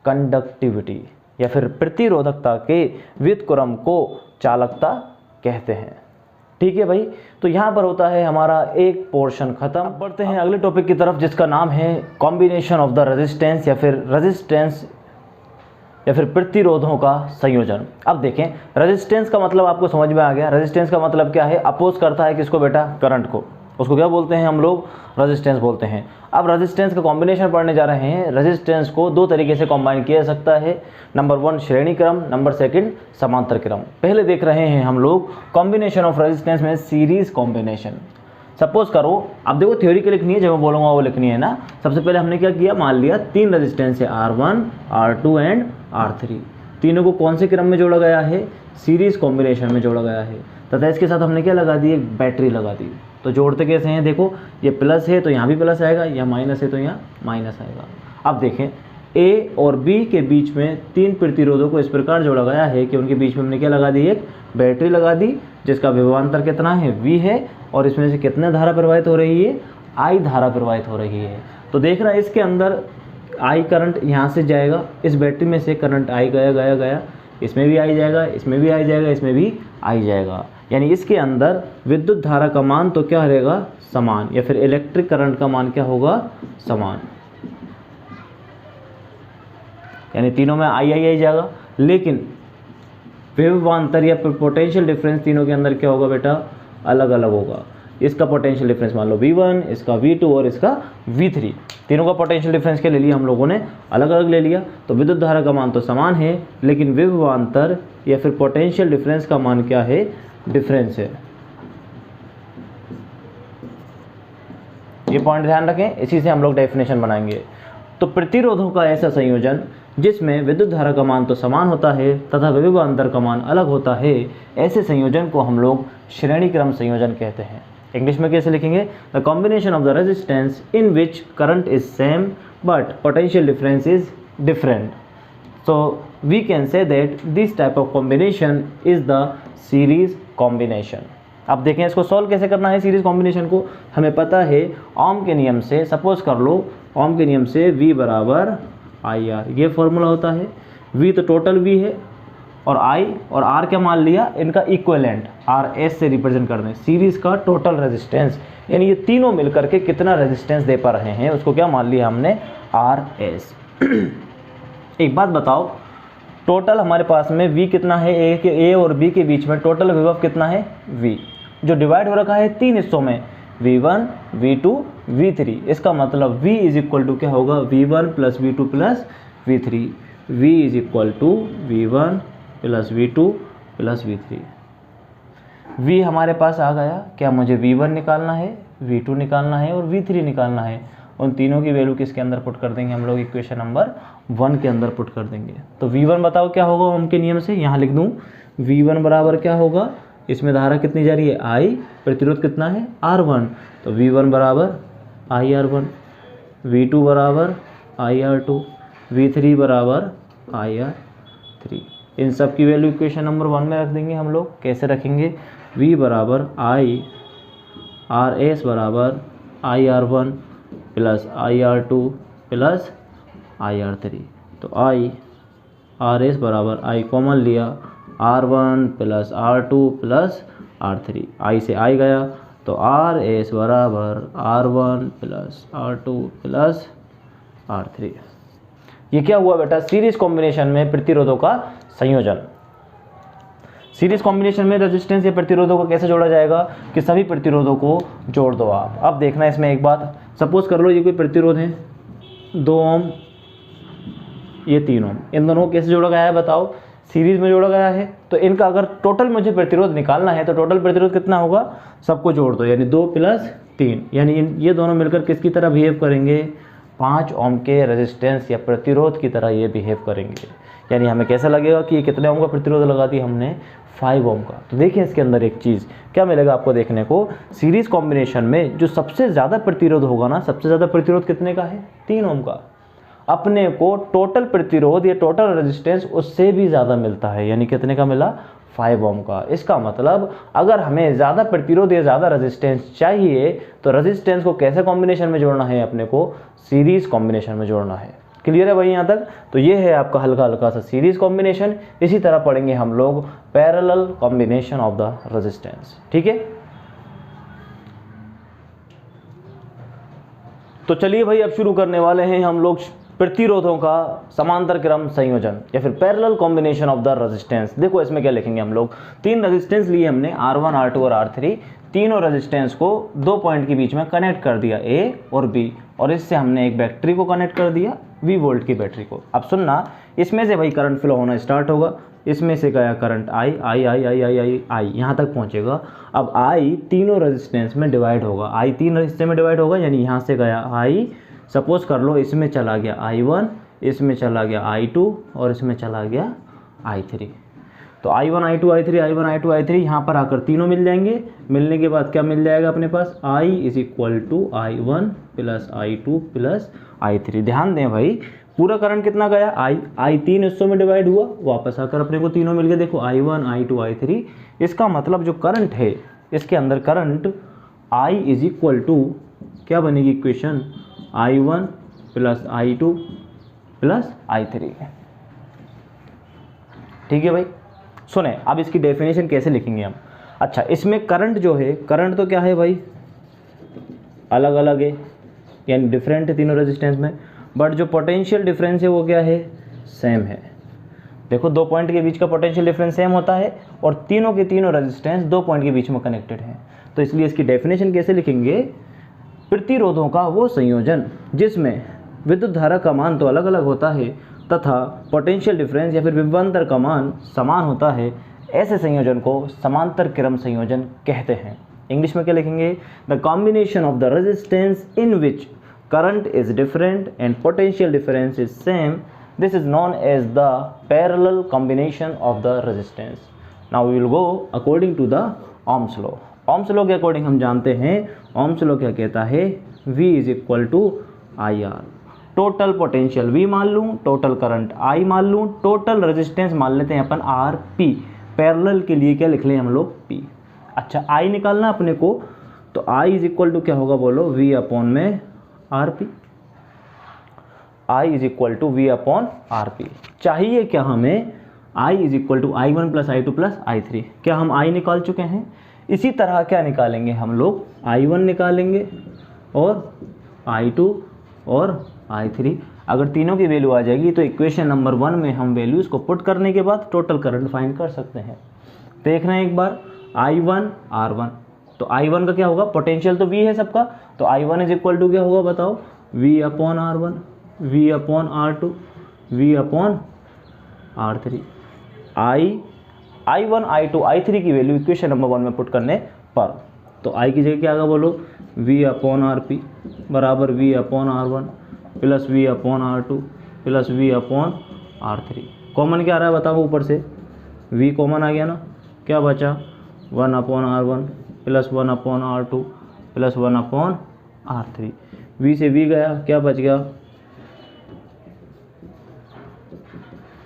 conductivity, या फिर प्रतिरोधकता के व्युत्क्रम को चालकता कहते हैं। ठीक है भाई, तो यहाँ पर होता है हमारा एक पोर्शन खत्म। अब बढ़ते हैं अगले टॉपिक की तरफ जिसका नाम है कॉम्बिनेशन ऑफ द रेजिस्टेंस, या फिर रेजिस्टेंस या फिर प्रतिरोधों का संयोजन। अब देखें, रेजिस्टेंस का मतलब आपको समझ में आ गया। रेजिस्टेंस का मतलब क्या है, अपोज करता है किसको बेटा, करंट को, उसको क्या बोलते हैं हम लोग, रेजिस्टेंस बोलते हैं। अब रेजिस्टेंस का कॉम्बिनेशन पढ़ने जा रहे हैं। रेजिस्टेंस को दो तरीके से कॉम्बाइन किया जा सकता है, नंबर 1 श्रेणी क्रम, नंबर 2 समांतर क्रम। पहले देख रहे हैं हम लोग कॉम्बिनेशन ऑफ रेजिस्टेंस में सीरीज कॉम्बिनेशन। सपोज करो, अब देखो थ्योरी के लिखनी है, जब मैं बोलूँगा वो लिखनी है ना। सबसे पहले हमने क्या किया, मान लिया 3 रेजिस्टेंस है, R1, R2 एंड R3। तीनों को कौन से क्रम में जोड़ा गया है, सीरीज कॉम्बिनेशन में जोड़ा गया है, तथा इसके साथ हमने क्या लगा दी, एक बैटरी लगा दी। तो जोड़ते कैसे हैं, देखो ये प्लस है तो यहाँ भी प्लस आएगा, या माइनस है तो यहाँ माइनस आएगा। अब देखें, ए और बी के बीच में 3 प्रतिरोधों को इस प्रकार जोड़ा गया है कि उनके बीच में हमने क्या लगा दी, एक बैटरी लगा दी, जिसका विभवांतर कितना है, V है, और इसमें से कितने धारा प्रवाहित हो रही है, I धारा प्रवाहित हो रही है। तो देखना इसके अंदर I करंट यहाँ से जाएगा, इस बैटरी में से करंट I गया, इसमें भी I जाएगा, इसमें भी I जाएगा, इसमें भी I जाएगा, यानी इसके अंदर विद्युत धारा का मान तो क्या रहेगा, समान, या फिर इलेक्ट्रिक करंट का मान क्या होगा, समान, यानी तीनों में आई जाएगा। लेकिन विभवांतर या पोटेंशियल डिफरेंस तीनों के अंदर क्या होगा बेटा, अलग अलग होगा। इसका पोटेंशियल डिफरेंस मान लो V1, इसका V2 और इसका V3। तीनों का पोटेंशियल डिफरेंस क्या ले लिया हम लोगों ने, अलग अलग ले लिया। तो विद्युत धारा का मान तो समान है, लेकिन विभवांतर या फिर पोटेंशियल डिफरेंस का मान क्या है, डिफरेंस है। ये पॉइंट ध्यान रखें, इसी से हम लोग डेफिनेशन बनाएंगे। तो प्रतिरोधों का ऐसा संयोजन जिसमें विद्युत धारा का मान तो समान होता है तथा विभवांतर का मान अलग होता है, ऐसे संयोजन को हम लोग श्रेणी क्रम संयोजन कहते हैं। इंग्लिश में कैसे लिखेंगे, the combination of the resistance in which current is same but potential difference is different. So we can say that this type of combination is the series combination. अब देखें इसको सॉल्व कैसे करना है। सीरीज कॉम्बिनेशन को हमें पता है ओम के नियम से, सपोज कर लो ओम के नियम से V बराबर IR, ये फॉर्मूला होता है। V तो टोटल V है, और I और R क्या मान लिया, इनका इक्विवेलेंट RS से रिप्रेजेंट कर दें, सीरीज का टोटल रेजिस्टेंस, यानी ये तीनों मिलकर के कितना रेजिस्टेंस दे पा रहे हैं उसको क्या मान लिया हमने, RS। एक बात बताओ, टोटल हमारे पास में V कितना है, A और B के बीच में टोटल विभव कितना है, V, जो डिवाइड हो रखा है 3 हिस्सों में, V1, V2, V3। इसका मतलब V इज इक्वल टू क्या होगा, V1 plus V2 plus V3। V is equal to V1 plus V2 plus V3। V हमारे पास आ गया, क्या मुझे V1 निकालना है, V2 निकालना है और V3 निकालना है। उन तीनों की वैल्यू किसके अंदर पुट कर देंगे हम लोग, इक्वेशन नंबर 1 के अंदर पुट कर देंगे। तो V1 बताओ क्या होगा ओम के नियम से, यहाँ लिख दूँ V1 बराबर क्या होगा, इसमें धारा कितनी जा रही है, I, प्रतिरोध कितना है, R1, तो V1 बराबर IR1, V2 बराबर IR2, V3 बराबर IR3। इन सब की वैल्यू इक्वेशन नंबर 1 में रख देंगे हम लोग। कैसे रखेंगे, V बराबर RS बराबर IR1 plus IR2 plus IR3। तो RS बराबर I कॉमन लिया, R1 plus R2 plus R3, I से I गया, तो RS बराबर R1 plus R2 plus R3। ये क्या हुआ बेटा, सीरीज कॉम्बिनेशन में प्रतिरोधों का संयोजन। सीरीज कॉम्बिनेशन में रेजिस्टेंस या प्रतिरोधों को कैसे जोड़ा जाएगा, कि सभी प्रतिरोधों को जोड़ दो आप। अब देखना इसमें एक बात, सपोज कर लो ये कोई प्रतिरोध है 2 ओम, ये 3 ओम, इन दोनों को कैसे जोड़ा गया है बताओ, सीरीज में जोड़ा गया है। तो इनका अगर टोटल मुझे प्रतिरोध निकालना है तो टोटल प्रतिरोध कितना होगा, सबको जोड़ दो, यानी 2 प्लस 3, यानी ये दोनों मिलकर किसकी तरह बिहेव करेंगे, 5 ओम के रेजिस्टेंस या प्रतिरोध की तरह ये बिहेव करेंगे। यानी हमें कैसा लगेगा कि ये कितने ओम का प्रतिरोध लगा दी हमने, 5 ओम का। तो देखिए इसके अंदर एक चीज़ क्या मिलेगा आपको देखने को, सीरीज कॉम्बिनेशन में जो सबसे ज़्यादा प्रतिरोध होगा ना, सबसे ज़्यादा प्रतिरोध कितने का है, 3 ओम का। अपने को टोटल प्रतिरोध या टोटल रेजिस्टेंस उससे भी ज़्यादा मिलता है, यानी कितने का मिला, 5 ओम का। इसका मतलब अगर हमें ज़्यादा प्रतिरोध या ज़्यादा रेजिस्टेंस चाहिए तो रेजिस्टेंस को कैसे कॉम्बिनेशन में जोड़ना है, अपने को सीरीज कॉम्बिनेशन में जोड़ना है। क्लियर है भाई यहाँ तक? तो ये है आपका हल्का हल्का सा सीरीज कॉम्बिनेशन। इसी तरह पढ़ेंगे हम लोग parallel combination of the resistance. ठीक है, तो चलिए भाई अब शुरू करने वाले हैं हम लोग प्रतिरोधों का समांतर क्रम संयोजन या फिर parallel combination of the resistance. देखो इसमें क्या लिखेंगे हम लोग, 3 रेजिस्टेंस लिए हमने, R1 R2 और R3। तीनों रेजिस्टेंस को 2 पॉइंट के बीच में कनेक्ट कर दिया, A और B, और इससे हमने एक बैटरी को कनेक्ट कर दिया, V वोल्ट की बैटरी को। अब सुनना, इसमें से भाई करंट फ्लो होना स्टार्ट होगा, इसमें से गया करंट I यहाँ तक पहुँचेगा। अब I तीनों रेजिस्टेंस में डिवाइड होगा, I 3 रेजिस्टेंस में डिवाइड होगा, यानी यहाँ से गया I, सपोज कर लो इसमें चला गया I1, इसमें चला गया I2 और इसमें चला गया I3। तो I1 I2 I3 I1 I2 I3 यहाँ पर आकर तीनों मिल जाएंगे। मिलने के बाद क्या मिल जाएगा अपने पास, I is equal to I1 plus I2 plus I3। ध्यान दें भाई, पूरा करंट कितना गया, I 3 हिस्सों में डिवाइड हुआ, वापस आकर अपने को तीनों मिल गए। देखो I1 I2 I3, इसका मतलब जो करंट है इसके अंदर current I is equal to क्या बनेगी equation, I1 plus I2 plus I3। ठीक है भाई, सुने अब इसकी डेफिनेशन कैसे लिखेंगे हम। अच्छा, इसमें करंट जो है, करंट तो क्या है भाई, अलग अलग है, यानी डिफरेंट है तीनों रेजिस्टेंस में, बट जो पोटेंशियल डिफरेंस है वो क्या है, सेम है। देखो 2 पॉइंट के बीच का पोटेंशियल डिफरेंस सेम होता है और तीनों के तीनों रेजिस्टेंस 2 पॉइंट के बीच में कनेक्टेड हैं। तो इसलिए इसकी डेफिनेशन कैसे लिखेंगे, प्रतिरोधों का वो संयोजन जिसमें विद्युत धारा का मान तो अलग अलग होता है तथा पोटेंशियल डिफरेंस या फिर विभवांतर का मान समान होता है, ऐसे संयोजन को समांतर क्रम संयोजन कहते हैं। इंग्लिश में क्या लिखेंगे, the combination of the resistance in which current is different and potential difference is same, this is known as the parallel combination of the resistance. Now we will go according to the Ohm's law. Ohm's law के अकॉर्डिंग हम जानते हैं, ओम्स लॉ क्या कहता है, V is equal to IR। Total potential V मान लूँ, टोटल करंट I मान लूँ, टोटल रेजिस्टेंस मान लेते हैं अपन RP। पैरेलल के लिए क्या लिख लें हम लोग, P। अच्छा, I निकालना अपने को, तो I इज इक्वल टू क्या होगा बोलो, V अपॉन में RP। I is equal to V upon RP। चाहिए क्या हमें, I is equal to I1 plus I2 plus I3। क्या हम I निकाल चुके हैं, इसी तरह क्या निकालेंगे हम लोग, I1 निकालेंगे और I2 और I3। अगर तीनों की वैल्यू आ जाएगी तो इक्वेशन नंबर 1 में हम वैल्यूज़ को पुट करने के बाद टोटल करंट फाइंड कर सकते हैं। देख रहे हैं एक बार, I1 R1, तो I1 का क्या होगा, पोटेंशियल तो V है सबका, तो I1 इज इक्वल टू क्या होगा बताओ, V upon R1, V upon R2, V upon R3। I1 I2 I3 की वैल्यू इक्वेशन नंबर 1 में पुट करने पर, तो I की जगह क्या आएगा बोलो, V अपॉन RP बराबर V upon R1 plus V upon R2 plus V upon R3। Common क्या आ रहा है बताओ, ऊपर से V कॉमन आ गया ना, क्या बचा, 1 upon R1 plus 1 upon R2 plus 1 upon R3। V से V गया, क्या बच गया,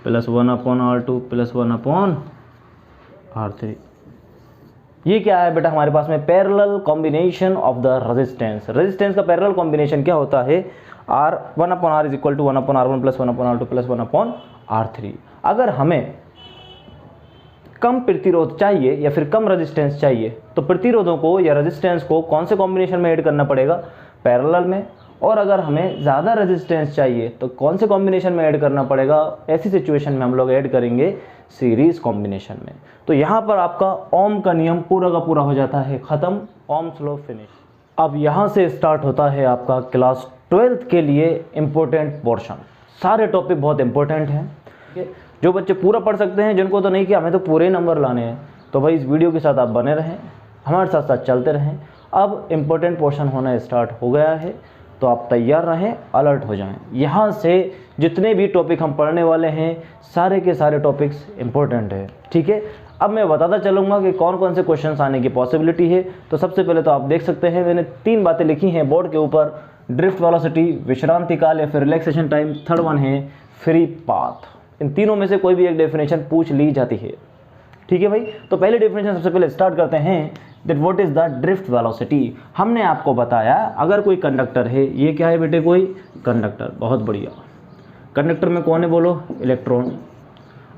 plus 1 upon R2 plus 1 upon R3। ये क्या है बेटा हमारे पास में, parallel combination of the resistance. Resistance का पैरेलल कॉम्बिनेशन क्या होता है, R1 upon R is equal to 1 upon R1 plus 1 upon R2 plus 1 upon R3। अगर हमें कम प्रतिरोध चाहिए या फिर कम रेजिस्टेंस चाहिए तो प्रतिरोधों को या रेजिस्टेंस को कौन से कॉम्बिनेशन में ऐड करना पड़ेगा, पैरेलल में। और अगर हमें ज़्यादा रेजिस्टेंस चाहिए तो कौन से कॉम्बिनेशन में ऐड करना पड़ेगा, ऐसी सिचुएशन में हम लोग ऐड करेंगे सीरीज कॉम्बिनेशन में। तो यहाँ पर आपका ओम का नियम पूरा का पूरा हो जाता है ख़त्म, ओम्स लॉ फिनिश। अब यहाँ से स्टार्ट होता है आपका क्लास 12th के लिए इम्पोर्टेंट पोर्शन। सारे टॉपिक बहुत इंपॉर्टेंट हैं, जो बच्चे पूरा पढ़ सकते हैं, जिनको तो नहीं कि हमें तो पूरे नंबर लाने हैं, तो भाई इस वीडियो के साथ आप बने रहें, हमारे साथ साथ चलते रहें। अब इम्पोर्टेंट पोर्शन होना स्टार्ट हो गया है। तो आप तैयार रहें, अलर्ट हो जाएं। यहाँ से जितने भी टॉपिक हम पढ़ने वाले हैं सारे के सारे टॉपिक्स इंपॉर्टेंट है, ठीक है। अब मैं बताता चलूँगा कि कौन कौन से क्वेश्चंस आने की पॉसिबिलिटी है। तो सबसे पहले तो आप देख सकते हैं मैंने 3 बातें लिखी हैं बोर्ड के ऊपर, ड्रिफ्ट वेलोसिटी, विश्रांति काल या फिर रिलैक्सेशन टाइम, थर्ड वन है फ्री पाथ। इन तीनों में से कोई भी एक डेफिनेशन पूछ ली जाती है, ठीक है भाई। तो पहले डेफिनेशन सबसे पहले स्टार्ट करते हैं, that what is the drift velocity. हमने आपको बताया अगर कोई कंडक्टर है, ये क्या है बेटे, कोई कंडक्टर, बहुत बढ़िया। कंडक्टर में कौन है बोलो, इलेक्ट्रॉन।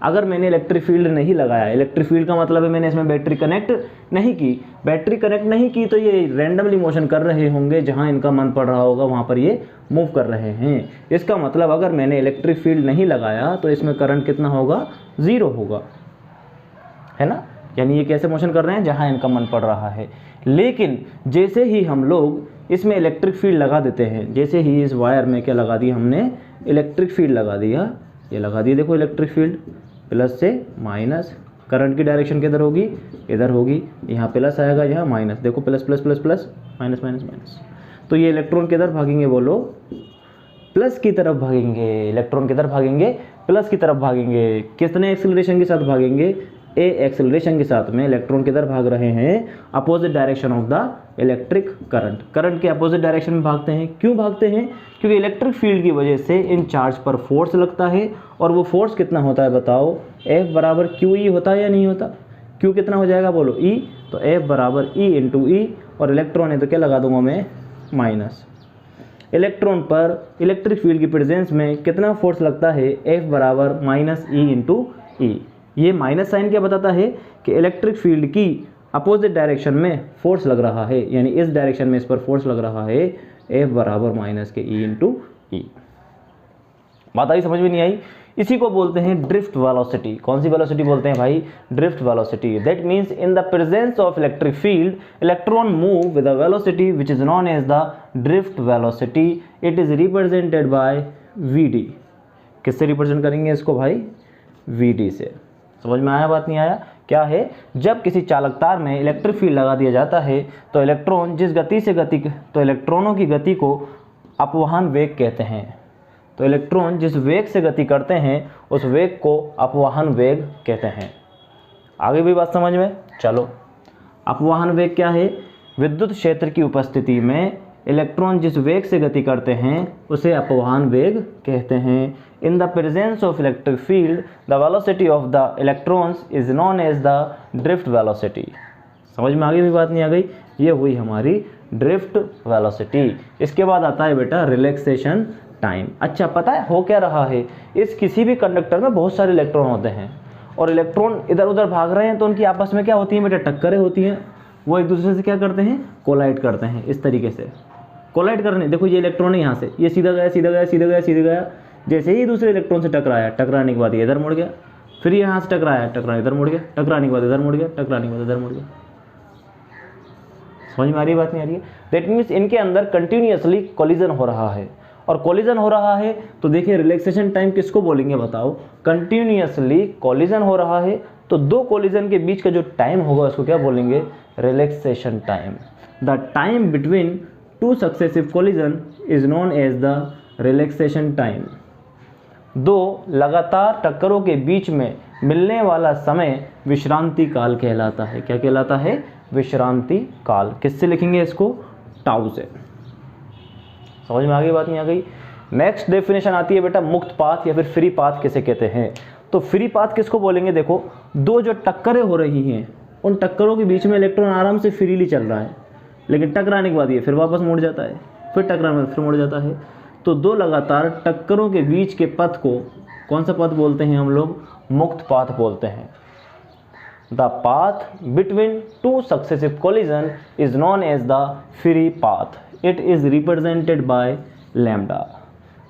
अगर मैंने इलेक्ट्रिक फील्ड नहीं लगाया, इलेक्ट्रिक फील्ड का मतलब है मैंने इसमें बैटरी कनेक्ट नहीं की, बैटरी कनेक्ट नहीं की तो ये रैंडमली मोशन कर रहे होंगे, जहां इनका मन पड़ रहा होगा वहां पर ये मूव कर रहे हैं। इसका मतलब अगर मैंने इलेक्ट्रिक फील्ड नहीं लगाया तो इसमें करंट कितना होगा, 0 होगा, है ना। यानी ये कैसे मोशन कर रहे हैं, जहां इनका मन पड़ रहा है। लेकिन जैसे ही हम लोग इसमें इलेक्ट्रिक फील्ड लगा देते हैं, जैसे ही इस वायर में क्या लगा दिया हमने, इलेक्ट्रिक फील्ड लगा दिया, ये लगा दी, देखो इलेक्ट्रिक फील्ड प्लस से माइनस, करंट की डायरेक्शन किधर होगी, इधर होगी, यहाँ प्लस आएगा, यहाँ माइनस, देखो plus plus plus plus, minus minus minus. तो ये इलेक्ट्रॉन किधर भागेंगे बोलो, प्लस की तरफ भागेंगे। इलेक्ट्रॉन किधर भागेंगे, प्लस की तरफ भागेंगे। कितने एक्सेलरेशन के साथ भागेंगे, ए एक्सेलरेशन के साथ में इलेक्ट्रॉन किधर भाग रहे हैं, opposite direction of the electric current. Current के अपोजिट डायरेक्शन में भागते हैं। क्यों भागते हैं, क्योंकि इलेक्ट्रिक फील्ड की वजह से इन चार्ज पर फोर्स लगता है, और वो फोर्स कितना होता है बताओ, F बराबर क्यू ई होता है या नहीं होता। क्यू कितना हो जाएगा बोलो, E, तो F बराबर E इंटू ई, और इलेक्ट्रॉन है तो क्या लगा दूंगा मैं, माइनस। इलेक्ट्रॉन पर इलेक्ट्रिक फील्ड की प्रेजेंस में कितना फोर्स लगता है, F बराबर माइनस ई इंटू ई। ये माइनस साइन क्या बताता है कि इलेक्ट्रिक फील्ड की अपोजिट डायरेक्शन में फोर्स लग रहा है, यानी इस डायरेक्शन में इस पर फोर्स लग रहा है, F बराबर माइनस के E इंटू ई। बात आई, समझ में नहीं आई। इसी को बोलते हैं ड्रिफ्ट वेलोसिटी। कौन सी वेलोसिटी बोलते हैं भाई, drift velocity. That means in the presence of electric field electron move with a velocity which is known as the drift velocity. It is represented by VD। किससे रिप्रेजेंट करेंगे इसको भाई, VD से। समझ में आया, बात नहीं आया, क्या है, जब किसी चालक तार में इलेक्ट्रिक फील्ड लगा दिया जाता है तो इलेक्ट्रॉन जिस गति से तो इलेक्ट्रॉनों की गति को अपवहन वेग कहते हैं। तो इलेक्ट्रॉन जिस वेग से गति करते हैं उस वेग को अपवहन वेग कहते हैं। आगे भी बात समझ में, चलो। अपवहन वेग क्या है, विद्युत क्षेत्र की उपस्थिति में इलेक्ट्रॉन जिस वेग से गति करते हैं उसे अपवहन वेग कहते हैं। In the presence of electric field the velocity of the electrons is known as the drift velocity. समझ में आगे भी बात नहीं आ गई, ये हुई हमारी ड्रिफ्ट वेलोसिटी। इसके बाद आता है बेटा रिलैक्सेशन टाइम। अच्छा, पता है हो क्या रहा है, इस किसी भी कंडक्टर में बहुत सारे इलेक्ट्रॉन होते हैं और इलेक्ट्रॉन इधर उधर भाग रहे हैं, तो उनकी आपस में क्या होती है बेटा, टक्करें होती हैं। वो एक दूसरे से क्या करते हैं, कोलाइड करते हैं। इस तरीके से कोलाइड करने, देखो ये इलेक्ट्रॉन है, यहाँ से ये सीधा गया सीधा गया सीधा गया सीधा गया, जैसे ही दूसरे इलेक्ट्रॉन से टकराया, टकराने के बाद ये इधर मुड़ गया, फिर यहाँ से टकराया, टकरा इधर मुड़ गया, टकराने के बाद इधर मुड़ गया, टकराने के बाद इधर मुड़ गया। समझ में आ रही है, बात नहीं आ रही है। दैट मीन्स इनके अंदर कंटिन्यूअसली कोलिजन हो रहा है, और कोलिजन हो रहा है तो देखिए रिलैक्सेशन टाइम किसको बोलेंगे बताओ, कंटिन्यूअसली कोलिजन हो रहा है तो दो कोलिजन के बीच का जो टाइम होगा उसको क्या बोलेंगे, relaxation time. The time between two successive collision is known as the relaxation time. दो लगातार टक्करों के बीच में मिलने वाला समय विश्रांति काल कहलाता है। क्या कहलाता है, विश्रांति काल। किससे लिखेंगे इसको, टाउ से। समझ में आ गई, बात नहीं आ गई। नेक्स्ट डेफिनेशन आती है बेटा मुक्त पाथ या फिर फ्री पाथ किसे कहते हैं। तो फ्री पाथ किसको बोलेंगे, देखो दो जो टक्करें हो रही हैं उन टक्करों के बीच में इलेक्ट्रॉन आराम से फ्रीली चल रहा है, लेकिन टकराने के बाद ये फिर वापस मुड़ जाता है, फिर टकराने फिर मुड़ जाता है। तो दो लगातार टक्करों के बीच के पथ को कौन सा पथ बोलते हैं हम लोग, मुक्त पाथ बोलते हैं। The path between two successive collision is known as the free path. It is represented by lambda.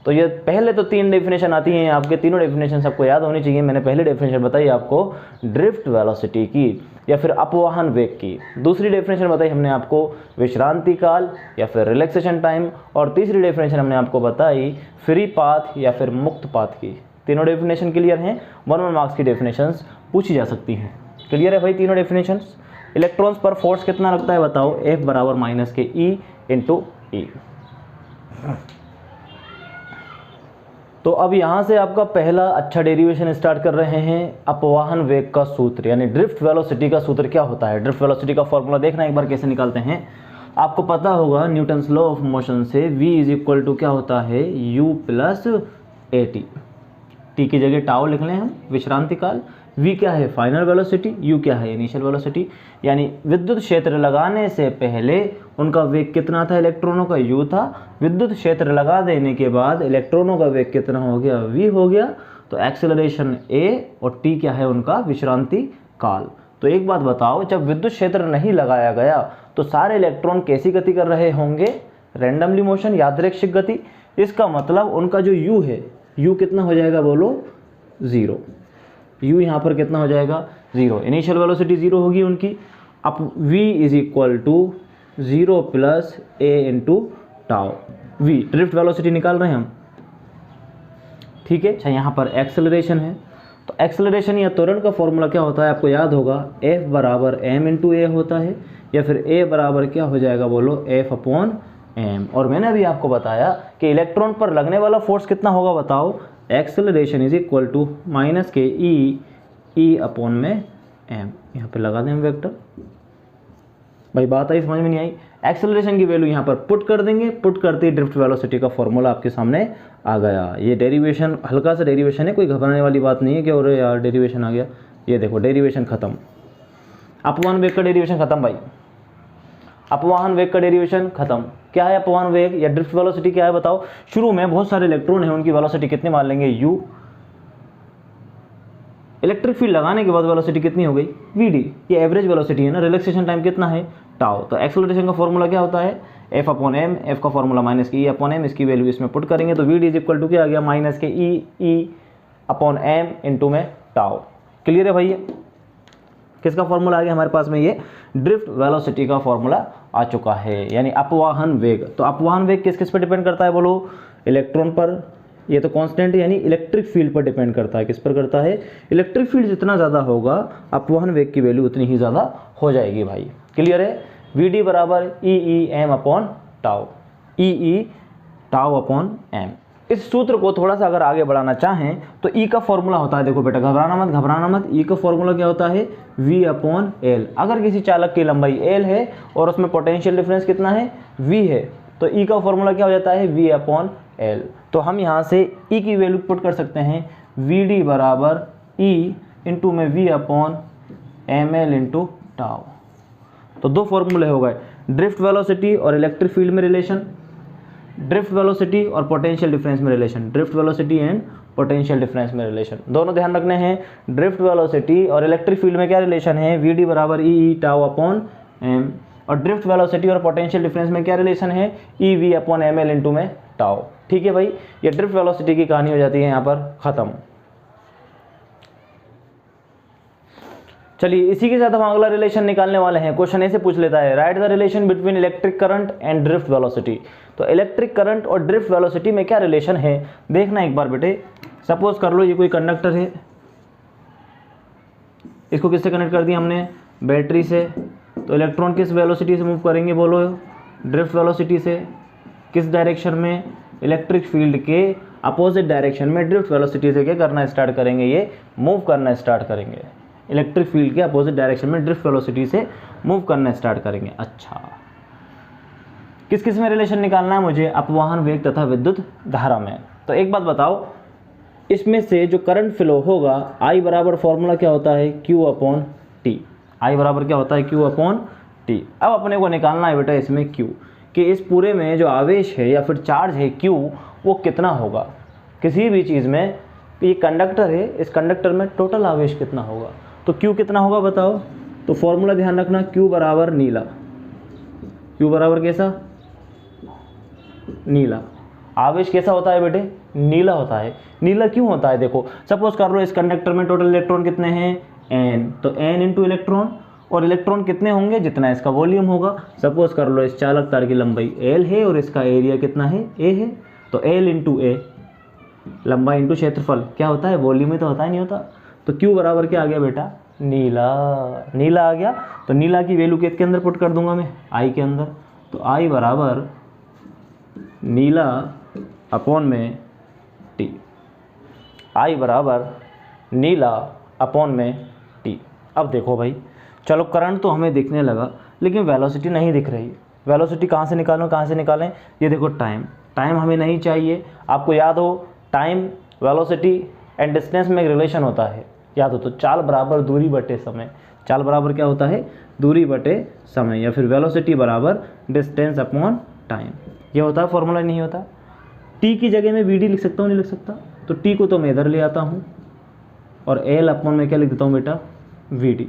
तो ये पहले तो तीन डेफिनेशन आती हैं आपके, तीनों डेफिनेशन सबको याद होनी चाहिए। मैंने पहले डेफिनेशन बताई आपको ड्रिफ्ट वेलोसिटी की या फिर अपवाहन वेग की। दूसरी डेफिनेशन बताई हमने आपको विश्रांति काल या फिर रिलैक्सेशन टाइम, और तीसरी डेफिनेशन हमने आपको बताई फ्री पाथ या फिर मुक्त पाथ की। तीनों डेफिनेशन क्लियर हैं, 1 मार्क्स की डेफिनेशंस पूछी जा सकती हैं। क्लियर है भाई तीनों डेफिनेशंस। इलेक्ट्रॉन्स पर फोर्स कितना लगता है बताओ, F बराबर माइनस के E इंटू ई। तो अब यहाँ से आपका पहला अच्छा डेरिवेशन स्टार्ट कर रहे हैं। अपवाहन वेग का सूत्र यानी ड्रिफ्ट वेलोसिटी का सूत्र क्या होता है, ड्रिफ्ट वेलोसिटी का फॉर्मूला देखना एक बार कैसे निकालते हैं। आपको पता होगा न्यूटन्स लॉ ऑफ मोशन से v इज इक्वल टू क्या होता है, u प्लस ए टी की जगह टाउ लिख लें हम, विश्रांति काल। v क्या है, फाइनल वेलोसिटी, u क्या है, इनिशियल वेलोसिटी। यानी विद्युत क्षेत्र लगाने से पहले उनका वेग कितना था, इलेक्ट्रॉनों का u था। विद्युत क्षेत्र लगा देने के बाद इलेक्ट्रॉनों का वेग कितना हो गया, v हो गया। तो एक्सेलरेशन a और t क्या है उनका, विश्रांति काल। तो एक बात बताओ, जब विद्युत क्षेत्र नहीं लगाया गया तो सारे इलेक्ट्रॉन कैसी गति कर रहे होंगे, रैंडमली मोशन, यादृच्छिक गति। इसका मतलब उनका जो u है, u कितना हो जाएगा बोलो, 0। u यहाँ पर कितना हो जाएगा, 0। इनिशियल वेलोसिटी 0 होगी उनकी। अब v is equal to 0 plus a into tau. v drift velocity निकाल रहे हैं हम, ठीक है। अच्छा, यहाँ पर एक्सेलरेशन है, तो एक्सेलरेशन या त्वरण का फॉर्मूला क्या होता है, आपको याद होगा, F बराबर m इंटू ए होता है, या फिर a बराबर क्या हो जाएगा बोलो, F अपॉन m। और मैंने अभी आपको बताया कि इलेक्ट्रॉन पर लगने वाला फोर्स कितना होगा, बताओ। Acceleration is equal to minus के ई अपॉन में m। यहाँ पे लगा दें हम वेक्टर। भाई बात आई, समझ में नहीं आई। एक्सेलरेशन की वैल्यू यहाँ पर पुट कर देंगे, पुट करते ही ड्रिफ्ट वेलोसिटी का फॉर्मूला आपके सामने आ गया। ये डेरिवेशन हल्का सा डेरिवेशन है, कोई घबराने वाली बात नहीं है कि और यार डेरिवेशन आ गया। ये देखो डेरिवेशन खत्म, अपवाहन वेग का डेरिवेशन खत्म भाई, अपवाहन वेग का डेरिवेशन खत्म। क्या है अपवाहन वेग या ड्रिफ्ट वेलोसिटी क्या है बताओ। शुरू में बहुत सारे इलेक्ट्रॉन हैं, उनकी वेलोसिटी कितनी मान लेंगे, u। इलेक्ट्रिक फील्ड लगाने के बाद वेलोसिटी कितनी हो गई, vd। ये एवरेज वेलोसिटी है ना, रिलैक्सेशन टाइम कितना है, टाउ। तो एक्सेलरेशन का फॉर्मूला क्या होता है, f अपॉन m। f का फॉर्मूला माइनस के e अपॉन m, इसकी वैल्यू इसमें पुट करेंगे तो vd इज इक्वल टू क्या आ गया, माइनस के e अपॉन m इंटू में टाउ। क्लियर है भाई, किसका फॉर्मूला आ गया हमारे पास में, ये ड्रिफ्ट वेलोसिटी का फॉर्मूला आ चुका है, यानी अपवाहन वेग। तो अपवाहन वेग किस किस पर डिपेंड करता है बोलो, इलेक्ट्रॉन पर, ये तो कांस्टेंट है, यानी इलेक्ट्रिक फील्ड पर डिपेंड करता है। किस पर करता है, इलेक्ट्रिक फील्ड जितना ज़्यादा होगा अपवाहन वेग की वैल्यू उतनी ही ज़्यादा हो जाएगी भाई। क्लियर है, वी बराबर ई एम अपॉन टाउ, ई टाउ अपॉन एम। इस सूत्र को थोड़ा सा अगर आगे बढ़ाना चाहें तो ई का फॉर्मूला होता है, देखो बेटा घबराना मत, ई का फॉर्मूला क्या होता है, v अपॉन एल। अगर किसी चालक की लंबाई एल है और उसमें पोटेंशियल डिफरेंस कितना है, v है, तो ई का फॉर्मूला क्या हो जाता है, v अपॉन एल। तो हम यहाँ से ई की वैल्यू पुट कर सकते हैं, vd बराबर ई इंटू में v upon M L into tau. तो दो फॉर्मूले हो गए, ड्रिफ्ट वेलोसिटी और इलेक्ट्रिक फील्ड में रिलेशन, ड्रिफ्ट वेलोसिटी और पोटेंशियल डिफरेंस में relation, drift velocity and potential difference में रिलेशन। दोनों ध्यान रखने हैं। ड्रिफ्ट वेलोसिटी और इलेक्ट्रिक फील्ड में क्या रिलेशन है, vd बराबर ई टाउ अपॉन एम। और ड्रिफ्ट वेलोसिटी और पोटेंशियल डिफरेंस में क्या रिलेशन है, E we upon M L into में टाउ। ठीक है भाई, ये ड्रिफ्ट वेलोसिटी की कहानी हो जाती है यहाँ पर खत्म। चलिए इसी के साथ हम अगला रिलेशन निकालने वाले हैं। क्वेश्चन ऐसे पूछ लेता है, right the relation between electric current and drift velocity. तो इलेक्ट्रिक करंट और ड्रिफ्ट वेलोसिटी में क्या रिलेशन है, देखना एक बार बेटे। सपोज कर लो ये कोई कंडक्टर है, इसको किससे कनेक्ट कर दिया हमने, बैटरी से। तो इलेक्ट्रॉन किस वेलोसिटी से मूव करेंगे बोलो, ड्रिफ्ट वेलोसिटी से। किस डायरेक्शन में, इलेक्ट्रिक फील्ड के अपोजिट डायरेक्शन में ड्रिफ्ट वेलोसिटी से क्या करना स्टार्ट करेंगे, ये मूव करना स्टार्ट करेंगे। इलेक्ट्रिक फील्ड के अपोजिट डायरेक्शन में ड्रिफ्ट वेलोसिटी से मूव करना स्टार्ट करेंगे। अच्छा, किस किस में रिलेशन निकालना है मुझे, अपवाहन वेग तथा विद्युत धारा में। तो एक बात बताओ, इसमें से जो करंट फ्लो होगा, I बराबर फॉर्मूला क्या होता है, Q अपॉन टी। I बराबर क्या होता है, Q अपॉन टी। अब अपने को निकालना है बेटा इसमें Q, कि इस पूरे में जो आवेश है या फिर चार्ज है Q, वो कितना होगा किसी भी चीज़ में। ये कंडक्टर है, इस कंडक्टर में टोटल आवेश कितना होगा, तो Q कितना होगा बताओ। तो फॉर्मूला ध्यान रखना, Q बराबर नीला। Q बराबर कैसा, नीला। आवेश कैसा होता है बेटे, नीला होता है। नीला क्यों होता है, देखो सपोज कर लो इस कंडक्टर में टोटल इलेक्ट्रॉन कितने हैं, n। तो n इंटू इलेक्ट्रॉन, और इलेक्ट्रॉन कितने होंगे, जितना इसका वॉल्यूम होगा। सपोज कर लो इस चालक तार की लंबाई l है और इसका एरिया कितना है, a है। तो l इंटू a, लंबाई इंटू क्षेत्रफल, क्या होता है, वॉल्यूम ही तो होता है, नहीं होता। तो Q बराबर क्या आ गया बेटा, नीला। नीला आ गया, तो नीला की वैल्यू किसके अंदर पुट कर दूंगा मैं, I के अंदर। तो I बराबर नीला अपॉन में टी, आई बराबर नीला अपॉन में टी। अब देखो भाई, चलो करंट तो हमें दिखने लगा लेकिन वेलोसिटी नहीं दिख रही। वेलोसिटी कहाँ से निकालें, कहाँ से निकालें? ये देखो टाइम हमें नहीं चाहिए। आपको याद हो टाइम, वेलोसिटी एंड डिस्टेंस में एक रिलेशन होता है, याद हो तो चाल बराबर दूरी बटे समय। चाल बराबर क्या होता है? दूरी बटे समय, या फिर वेलोसिटी बराबर डिस्टेंस अपॉन टाइम। ये होता है फॉर्मूला, नहीं होता? टी की जगह में वी डी लिख सकता हूँ, नहीं लिख सकता? तो टी को तो मैं इधर ले आता हूँ और एल अपॉन में क्या लिख देता हूँ बेटा? We D.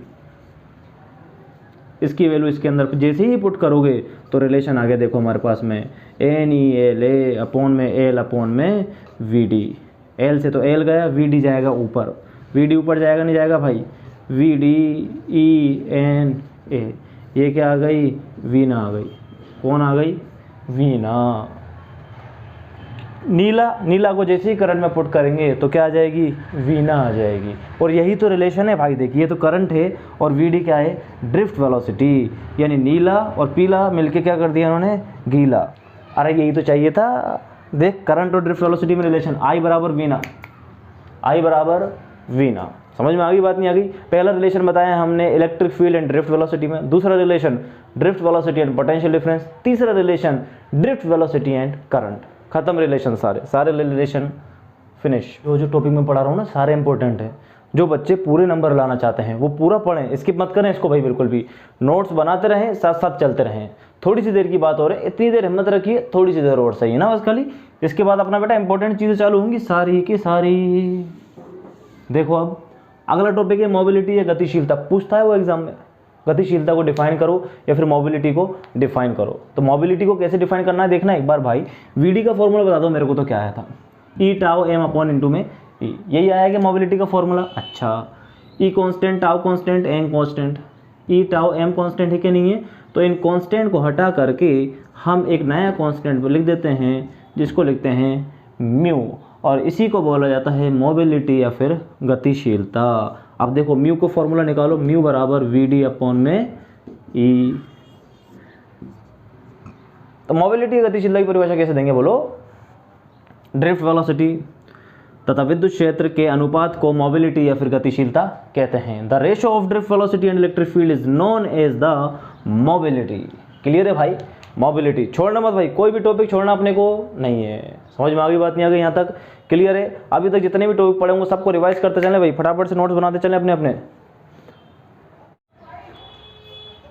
इसकी वैल्यू इसके अंदर जैसे ही पुट करोगे तो रिलेशन आ गया, देखो हमारे पास में N E L A upon में एल अपॉन में वी डी। एल से तो एल गया, वी डी जाएगा ऊपर, वी डी ऊपर जाएगा, नहीं जाएगा भाई? V D E N A, ये क्या आ गई? वीना आ गई। कौन आ गई? वीना। नीला को जैसे ही करंट में पुट करेंगे तो क्या आ जाएगी? वीना आ जाएगी। और यही तो रिलेशन है भाई, देखिए ये तो करंट है और वीडी क्या है? Drift velocity. यानी नीला और पीला मिलके क्या कर दिया उन्होंने? गीला। अरे यही तो चाहिए था। देख, करंट और ड्रिफ्ट वेलोसिटी में रिलेशन, आई बराबर वीना, आई बराबर वीना। समझ में आ गई बात, नहीं आ गई? पहला रिलेशन बताया हमने electric field and drift velocity में, दूसरा relation drift velocity and potential difference, तीसरा relation drift velocity and current. खत्म रिलेशन, सारे रिलेशन फिनिश। जो टॉपिक में पढ़ा रहा हूँ ना, सारे इंपॉर्टेंट है। जो बच्चे पूरे नंबर लाना चाहते हैं वो पूरा पढ़ें, स्किप मत करें इसको भाई बिल्कुल भी। नोट्स बनाते रहें, साथ साथ चलते रहें। थोड़ी सी देर की बात हो रही है, इतनी देर हिम्मत रखिए, थोड़ी सी देर और सही है ना बस खाली। इसके बाद अपना बेटा इंपॉर्टेंट चीज़ें चालू होंगी सारी की सारी। देखो अब अगला टॉपिक है मोबिलिटी या गतिशीलता। पूछता है वो एग्जाम में, गतिशीलता को डिफाइन करो या फिर मोबिलिटी को डिफाइन करो। तो मोबिलिटी को कैसे डिफाइन करना है देखना एक बार भाई। वीडी का फॉर्मूला बता दो मेरे को, तो क्या आया था? E tau M upon into में ई, यही आया कि मोबिलिटी का फॉर्मूला। अच्छा, E constant, tau constant, M constant. E tau M constant है कि नहीं है? तो इन कांस्टेंट को हटा करके हम एक नया कांस्टेंट लिख देते हैं जिसको लिखते हैं म्यू, और इसी को बोला जाता है मोबिलिटी या फिर गतिशीलता। अब देखो म्यू को फॉर्मूला निकालो, म्यू बराबर वी डी अपॉन में ई। तो मोबिलिटी गतिशीलता की परिभाषा कैसे देंगे बोलो? ड्रिफ्ट वेलोसिटी तथा विद्युत क्षेत्र के अनुपात को मोबिलिटी या फिर गतिशीलता कहते हैं। The ratio of drift velocity and electric field is known as the mobility. Clear है भाई? मोबिलिटी छोड़ना मत भाई, कोई भी टॉपिक छोड़ना अपने को नहीं है। समझ में आ गई बात, नहीं आ गई? यहाँ तक क्लियर है? अभी तक जितने भी टॉपिक पढ़े होंगे सबको रिवाइज करते चलें भाई, फटाफट से नोट्स बनाते चलें अपने अपने।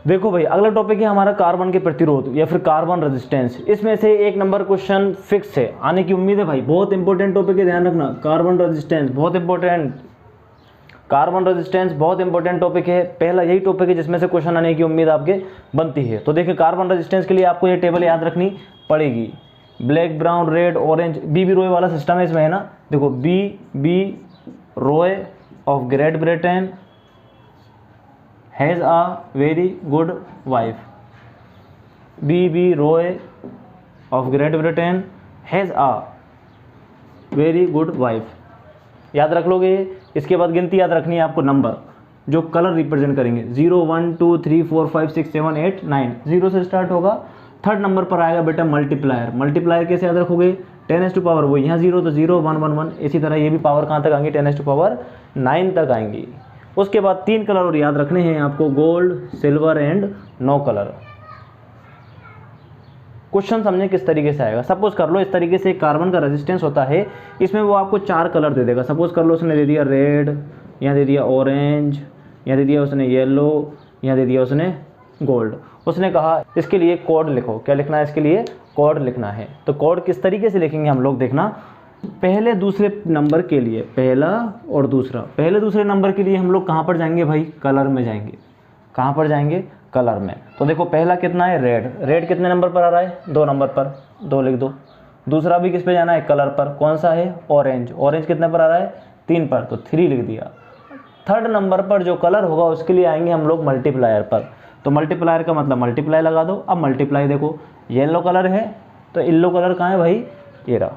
देखो भाई अगला टॉपिक है हमारा कार्बन के प्रतिरोध या फिर कार्बन रेजिस्टेंस। इसमें से एक नंबर क्वेश्चन फिक्स है, आने की उम्मीद है भाई। बहुत इंपॉर्टेंट टॉपिक है, ध्यान रखना। कार्बन रेजिस्टेंस बहुत इंपॉर्टेंट, कार्बन रेजिस्टेंस बहुत इंपॉर्टेंट टॉपिक है। पहला यही टॉपिक है जिसमें से क्वेश्चन आने की उम्मीद आपके बनती है। तो देखिए कार्बन रेजिस्टेंस के लिए आपको ये टेबल याद रखनी पड़ेगी। Black, brown, red, orange, B रोए वाला सिस्टम है इसमें, है ना? देखो B Roy of Great Britain has a very good wife. B Roy of Great Britain has a very good wife. याद रख लोगे? इसके बाद गिनती याद रखनी है आपको, नंबर जो कलर रिप्रेजेंट करेंगे 0 1 2 3 4 5 6 7 8 9, 0 से स्टार्ट होगा। थर्ड नंबर पर आएगा बेटा मल्टीप्लायर। मल्टीप्लायर कैसे याद रखोगे? 10 टू पावर, वो यहाँ 0 तो 0 1 1 1, इसी तरह ये भी पावर कहाँ तक आएंगी? 10 टू पावर 9 तक आएंगी। उसके बाद 3 कलर और याद रखने हैं आपको, gold, silver and no colour. Question समझे किस तरीके से आएगा। सपोज कर लो इस तरीके से कार्बन का रेजिस्टेंस होता है, इसमें वो आपको 4 कलर दे देगा। सपोज कर लो उसने दे दिया रेड, यहाँ दे दिया ऑरेंज, यहाँ दे दिया उसने येलो, यहाँ दे दिया उसने गोल्ड। उसने कहा इसके लिए कोड लिखो। क्या लिखना है इसके लिए? कोड लिखना है। तो कोड किस तरीके से लिखेंगे हम लोग देखना। पहले दूसरे नंबर के लिए, पहला और दूसरा, पहले दूसरे नंबर के लिए हम लोग कहाँ पर जाएंगे भाई? कलर में जाएंगे। कहाँ पर जाएंगे? कलर में। तो देखो पहला कितना है? रेड। रेड कितने नंबर पर आ रहा है? 2 नंबर पर, 2 लिख दो। दूसरा भी किस पे जाना है? कलर पर। कौन सा है? ऑरेंज। ऑरेंज कितने पर आ रहा है? 3 पर, तो 3 लिख दिया। थर्ड नंबर पर जो कलर होगा उसके लिए आएंगे हम लोग मल्टीप्लायर पर। तो मल्टीप्लायर का मतलब मल्टीप्लाई लगा दो। अब मल्टीप्लाई देखो, येलो कलर है तो येलो कलर कहाँ है भाई? ये रहा,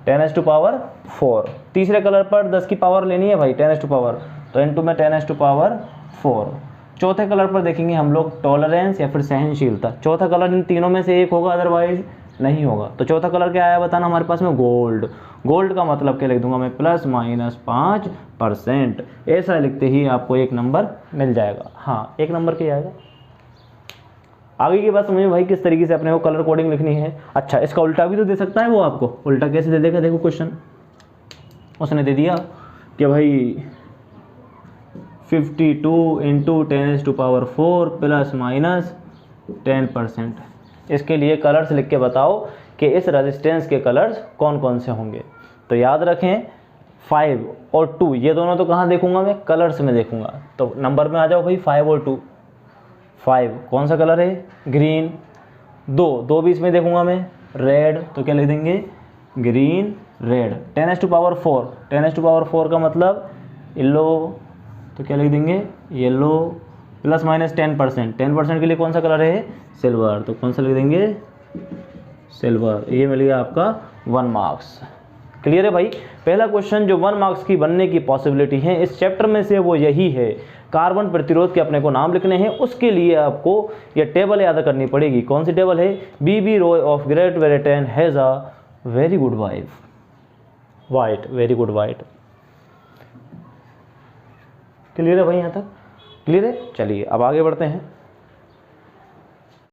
10 टू पावर 4। तीसरे कलर पर 10 की पावर लेनी है भाई, 10 टू पावर, तो इनटू में 10 टू पावर 4। चौथे कलर पर देखेंगे हम लोग टॉलरेंस या फिर सहनशीलता। चौथा कलर इन तीनों में से एक होगा, अदरवाइज नहीं होगा। तो चौथा कलर क्या आया बताना हमारे पास में, गोल्ड। गोल्ड का मतलब क्या लिख दूंगा मैं, ±5%। ऐसा लिखते ही आपको 1 नंबर मिल जाएगा। हाँ 1 नंबर के आएगा। आगे की बात समझिए भाई, किस तरीके से अपने को कलर कोडिंग लिखनी है। अच्छा इसका उल्टा भी तो दे सकता है वो आपको, उल्टा कैसे दे देगा, देखो क्वेश्चन उसने दे दिया कि भाई 52 इंटू 10⁻⁴ ±10%। इसके लिए कलर्स लिख के बताओ कि इस रेजिस्टेंस के कलर्स कौन कौन से होंगे। तो याद रखें 5 और 2 ये दोनों तो कहाँ देखूंगा मैं, कलर्स में देखूंगा। तो नंबर में आ जाओ भाई 5 और 2। 5 कौन सा कलर है, ग्रीन। 2 बीच में देखूंगा मैं, रेड। तो क्या लिख देंगे, ग्रीन रेड। 10⁻⁴ का मतलब येलो। तो क्या लिख देंगे, येलो ±10%। 10% के लिए कौन सा कलर है, सिल्वर। तो कौन सा लिख देंगे, सिल्वर। ये मिल गया आपका 1 मार्क्स। क्लियर है भाई। पहला क्वेश्चन जो 1 मार्क्स की बनने की पॉसिबिलिटी है इस चैप्टर में से वो यही है। कार्बन प्रतिरोध के अपने को नाम लिखने हैं, उसके लिए आपको ये टेबल याद करनी पड़ेगी। कौन सी टेबल है, B B Roy of Great Britain has a very good wife, white, very good white. Clear है भाई, यहाँ तक क्लियर है। चलिए अब आगे बढ़ते हैं।